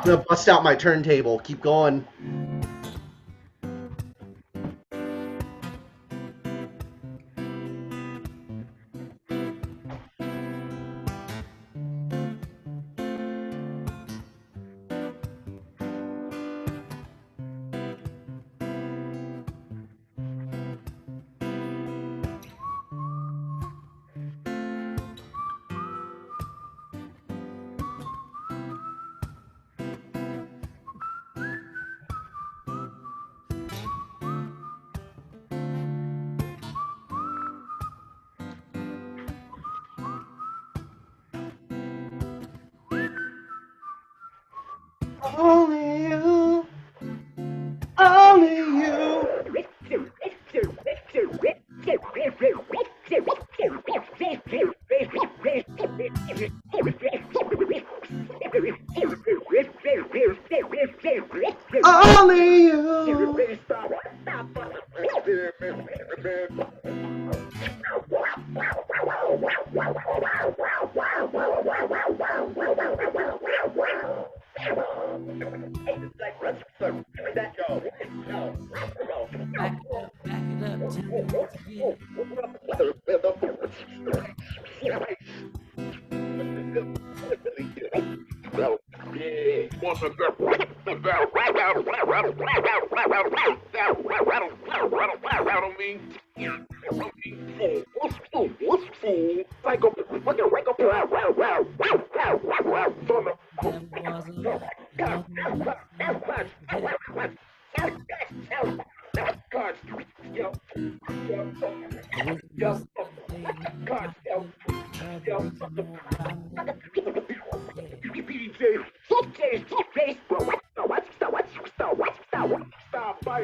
A: I'm gonna bust out my turntable. Keep going. Only you, only you. Only you.
B: Back it up, tell me once again. Never was alone, and nothing was wrong. Hey, I wish it was another day, another time. The reason you know about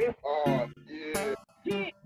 B: it. Yeah.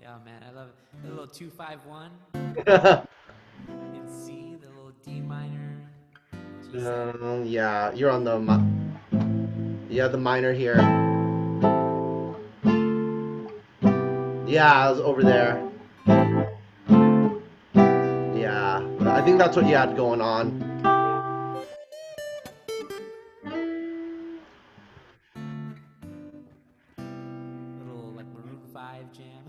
B: Yeah, man, I love it. The little 251 in C, the little D minor, G7.
A: Yeah, you're on the yeah, the minor here. Yeah, I was over there. Yeah, I think that's what you had going on.
B: Little like Maroon 5 jam.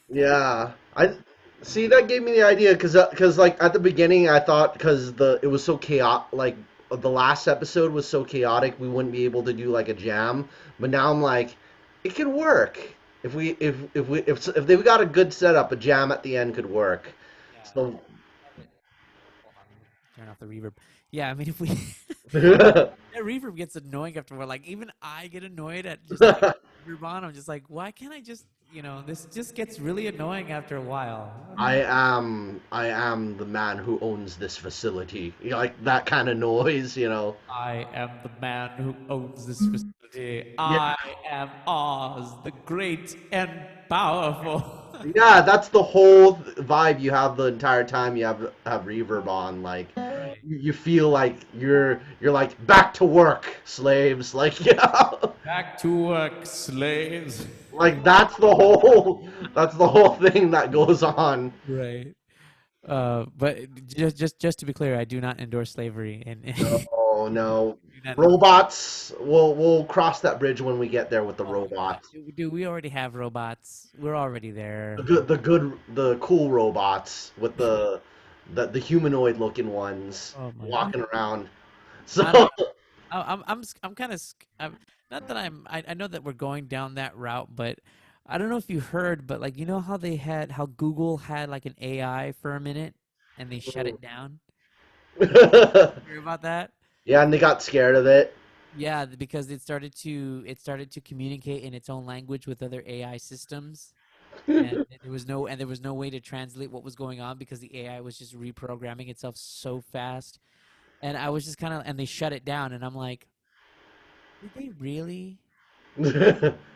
A: Yeah, I see that gave me the idea because like at the beginning I thought because it was so chaotic, like the last episode was so chaotic we wouldn't be able to do like a jam, but now I'm like it could work if they got a good setup, a jam at the end could work.
B: Yeah.
A: So
B: Love it. Hold on, let me turn off the reverb. Yeah, I mean, if we that reverb gets annoying after a while. Like even I get annoyed at just having reverb on. I'm just like, why can't I just, this just gets really annoying after a while.
A: I am the man who owns this facility. You know, like that kind of noise, you know.
B: I am the man who owns this facility.
A: Yeah,
B: I am Oz, the great and powerful.
A: yeah, that's the whole vibe you have the entire time you have reverb on. Like
B: Right.
A: you feel like you're like back to work, slaves. Like yeah,
B: Back to work, slaves.
A: like that's the whole thing that goes on.
B: Right. But just to be clear, I do not endorse slavery, and
A: No, no.
B: do not endorse.
A: Robots. We'll cross that bridge when we get there with the
B: Oh my God,
A: robots.
B: dude, we already have robots. We're already there.
A: The cool robots with the humanoid looking ones
B: Oh my God.
A: walking around.
B: I don't
A: So
B: know. I'm kind of I'm not that I know that we're going down that route, but I don't know if you heard, but like you know how they had how Google had like an AI for a minute and they shut it down. Hear about that?
A: yeah, and they got scared of it.
B: Yeah, because it started to communicate in its own language with other AI systems, and there was no way to translate what was going on because the AI was just reprogramming itself so fast. And I was just kind of and they shut it down, and I'm like, did they really?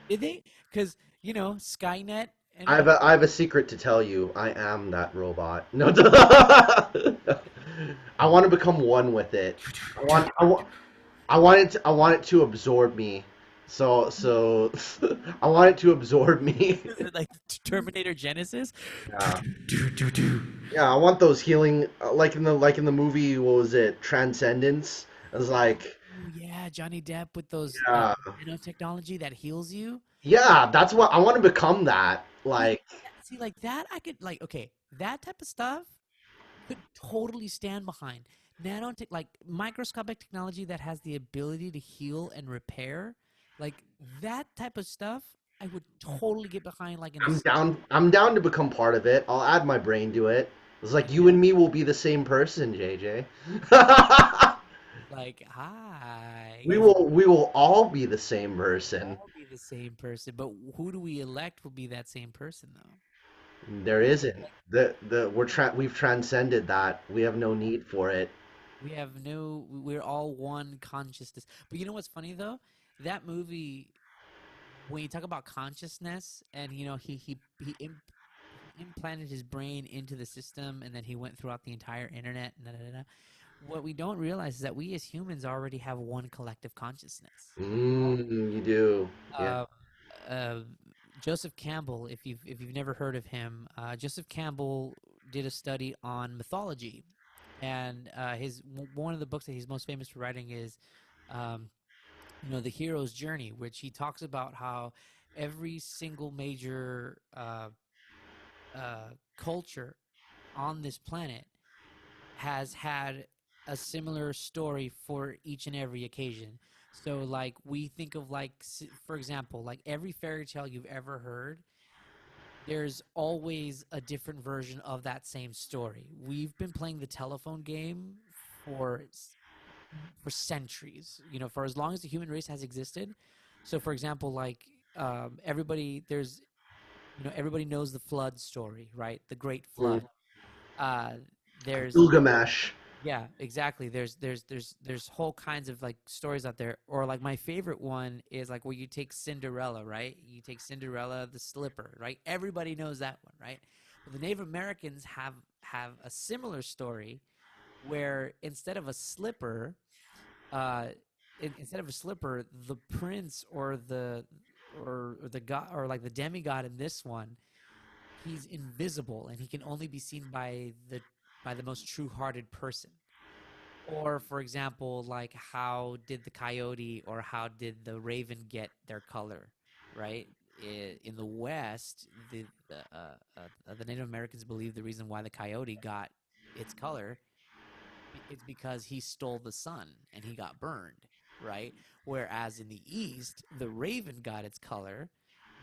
B: Did they? Because Skynet and
A: I have a secret to tell you. I am that robot. No, I want to become one with it. I want it to absorb me. So I want it to absorb me.
B: is it like Terminator Genesis?
A: Yeah. Yeah, I want those healing like in the movie, what was it? Transcendence. It was like,
B: Oh yeah, Johnny Depp with those
A: yeah.
B: nanotechnology that heals you.
A: Yeah, that's what I want to become that.
B: See,
A: Like
B: see, like that, I could like okay, that type of stuff could totally stand behind. Nanotech, like microscopic technology that has the ability to heal and repair, like that type of stuff, I would totally get behind. Like in a
A: I'm down to become part of it. I'll add my brain to it. It's like you
B: yeah,
A: and me will be the same person, JJ.
B: like hi,
A: We will all be the same person.
B: all be the same person, but who do we elect will be that same person though?
A: There
B: Like,
A: isn't.
B: like
A: We've transcended that. We have no
B: yeah,
A: need for it.
B: we have no, we're all one consciousness. But you know what's funny though? That movie, when you talk about consciousness, and he implanted his brain into the system, and then he went throughout the entire internet. And da, da, da, da. What we don't realize is that we as humans already have one collective consciousness.
A: You do. Yeah.
B: uh, uh, Joseph Campbell, if you've never heard of him, Joseph Campbell did a study on mythology, and one of the books that he's most famous for writing is, um, the hero's journey, which he talks about how every single major culture on this planet has had a similar story for each and every occasion. So, like, we think of, like, for example, like every fairy tale you've ever heard, there's always a different version of that same story. We've been playing the telephone game for for centuries, for as long as the human race has existed. So, for example, like, everybody knows the flood story, right? The Great
A: Mm.
B: Flood. Uh, there's
A: Gilgamesh.
B: Yeah, exactly. There's whole kinds of like stories out there. Or like my favorite one is like where you take Cinderella, right? You take Cinderella the slipper, right? Everybody knows that one, right? But the Native Americans have a similar story where uh instead of a slipper, the prince or the god or like the demigod in this one, he's invisible and he can only be seen by the most true-hearted person. Or, for example, like how did the coyote or how did the raven get their color, right? In the West, the Native Americans believe the reason why the coyote got its color is because he stole the sun and he got burned, right? Whereas in the East, the raven got its color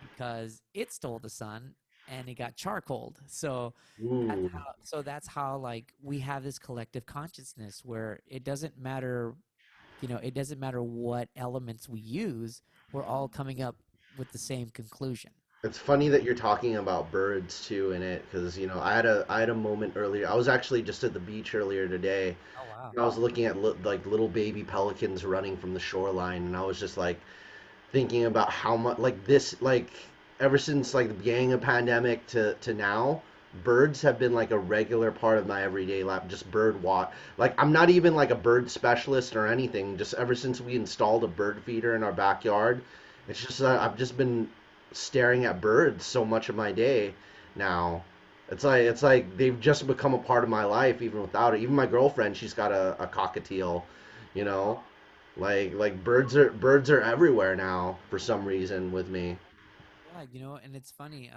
B: because it stole the sun and it got charcoaled.
A: Ooh.
B: That's how like we have this collective consciousness where it doesn't matter what elements we use, we're all coming up with the same conclusion.
A: It's funny that you're talking about birds too in it, because I had a moment earlier. I was actually just at the beach earlier today.
B: Oh wow.
A: And I was looking at like little baby pelicans running from the shoreline, and I was just like thinking about how much like this like ever since like the beginning of pandemic to now, birds have been like a regular part of my everyday life. Just bird watch. Like I'm not even like a bird specialist or anything. Just ever since we installed a bird feeder in our backyard, it's just I've just been staring at birds so much of my day now. It's like they've just become a part of my life even without it. Even my girlfriend, she's got a cockatiel, you know. Like birds are everywhere now for some reason with me.
B: Yeah, and it's funny.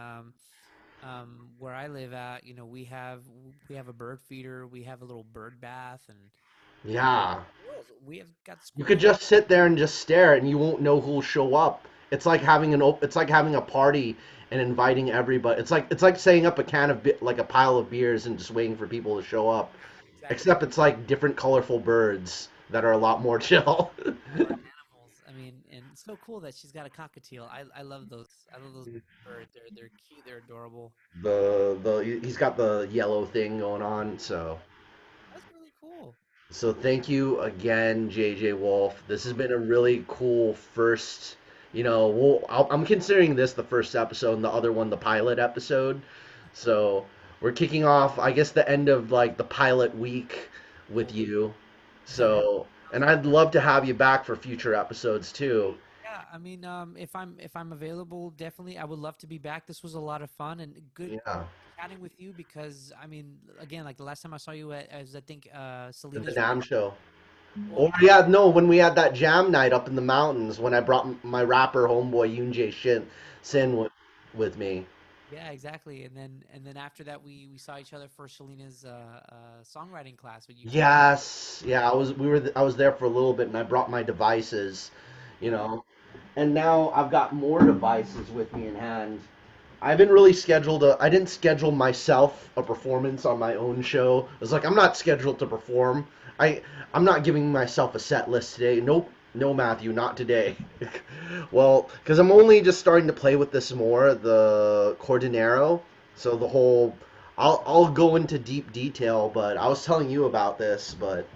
B: Where I live at, we have a bird feeder, we have a little bird bath, and
A: Yeah.
B: squirrels. We have got
A: You could
B: squirrels.
A: just sit there and just stare and you won't know who'll show up. It's like having a party and inviting everybody. It's like setting up a can of like a pile of beers and just waiting for people to show up.
B: Exactly.
A: Except it's like different colorful birds that are a lot more chill.
B: More animals. I mean, and it's so cool that she's got a cockatiel. I love those. I love those birds. They're cute. They're adorable.
A: He's got the yellow thing going on, so
B: That's really cool.
A: thank you again, JJ Wolf. This has
B: Oh,
A: been a really cool first. I'm considering this the first episode and the other one the pilot episode. So we're kicking off, I guess, the end of like the pilot week with
B: cool.
A: you.
B: Sounds
A: So, and I'd love to have you back for future episodes too.
B: Yeah, I mean, if I'm available, definitely, I would love to be back. This was a lot of fun and good
A: Yeah,
B: chatting with you because I mean, again, like the last time I saw you at, as I think
A: at the
B: Selena's
A: Nam
B: wedding.
A: show.
B: Well,
A: Or yeah, no, when we had that jam night up in the mountains, when I brought my rapper homeboy Yoonjae Sin with me.
B: yeah, exactly. And then after that, we saw each other for Selena's songwriting class. But you came.
A: Yes, yeah, I was there for a little bit, and I brought my devices, you
B: Yeah.
A: know, and now I've got more devices with me in hand. I didn't schedule myself a performance on my own show. It's like I'm not scheduled to perform. I I'm not giving myself a set list today. Nope, no Matthew, not today. Well, because I'm only just starting to play with this more, the Cordonero. So the whole, I'll go into deep detail, but I was telling you about this, but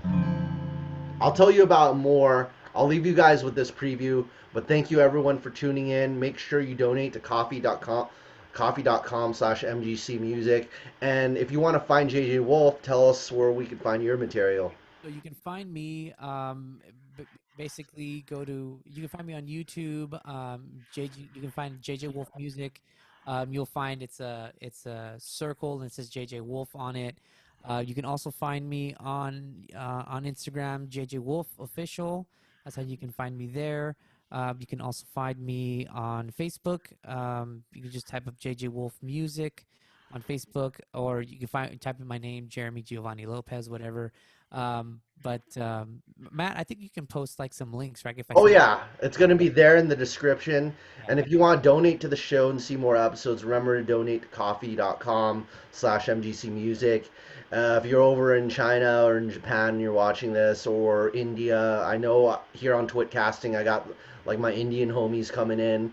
A: I'll tell you about more. I'll leave you guys with this preview, but thank you everyone for tuning in. Make sure you donate to coffee.com/mgc music. And if you want to find JJ Wolf, tell us where we can find your material.
B: So you can find me basically you can find me on YouTube. JJ, you can find JJ Wolf Music. You'll find it's a circle and it says JJ Wolf on it. You can also find me on Instagram, JJ Wolf Official. That's how you can find me there. You can also find me on Facebook. You can just type up JJ Wolf Music on Facebook, or you can type in my name, Jeremy Giovanni Lopez, whatever. But Matt, I think you can post like some links, right? If I
A: Oh
B: send.
A: yeah, it's going to be there in the description.
B: Yeah.
A: And if you want to donate to the show and see more episodes, remember to donate to coffee.com/mgc music. If you're over in China or in Japan and you're watching this, or India, I know here on Twitcasting I got like my Indian homies coming in.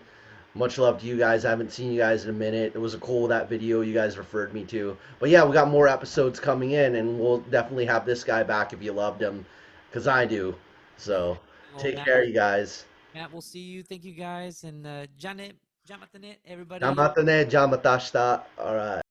A: Much love to you guys. I haven't seen you guys in a minute. It was a cool that video you guys referred me to. But yeah, we got more episodes coming in, and we'll definitely have this guy back if you loved him, because I do. So
B: Well,
A: take care, you guys.
B: Matt, we'll see you. Thank you guys, and Janet, Jamatanet, everybody.
A: Namatane, jamatashita. All right.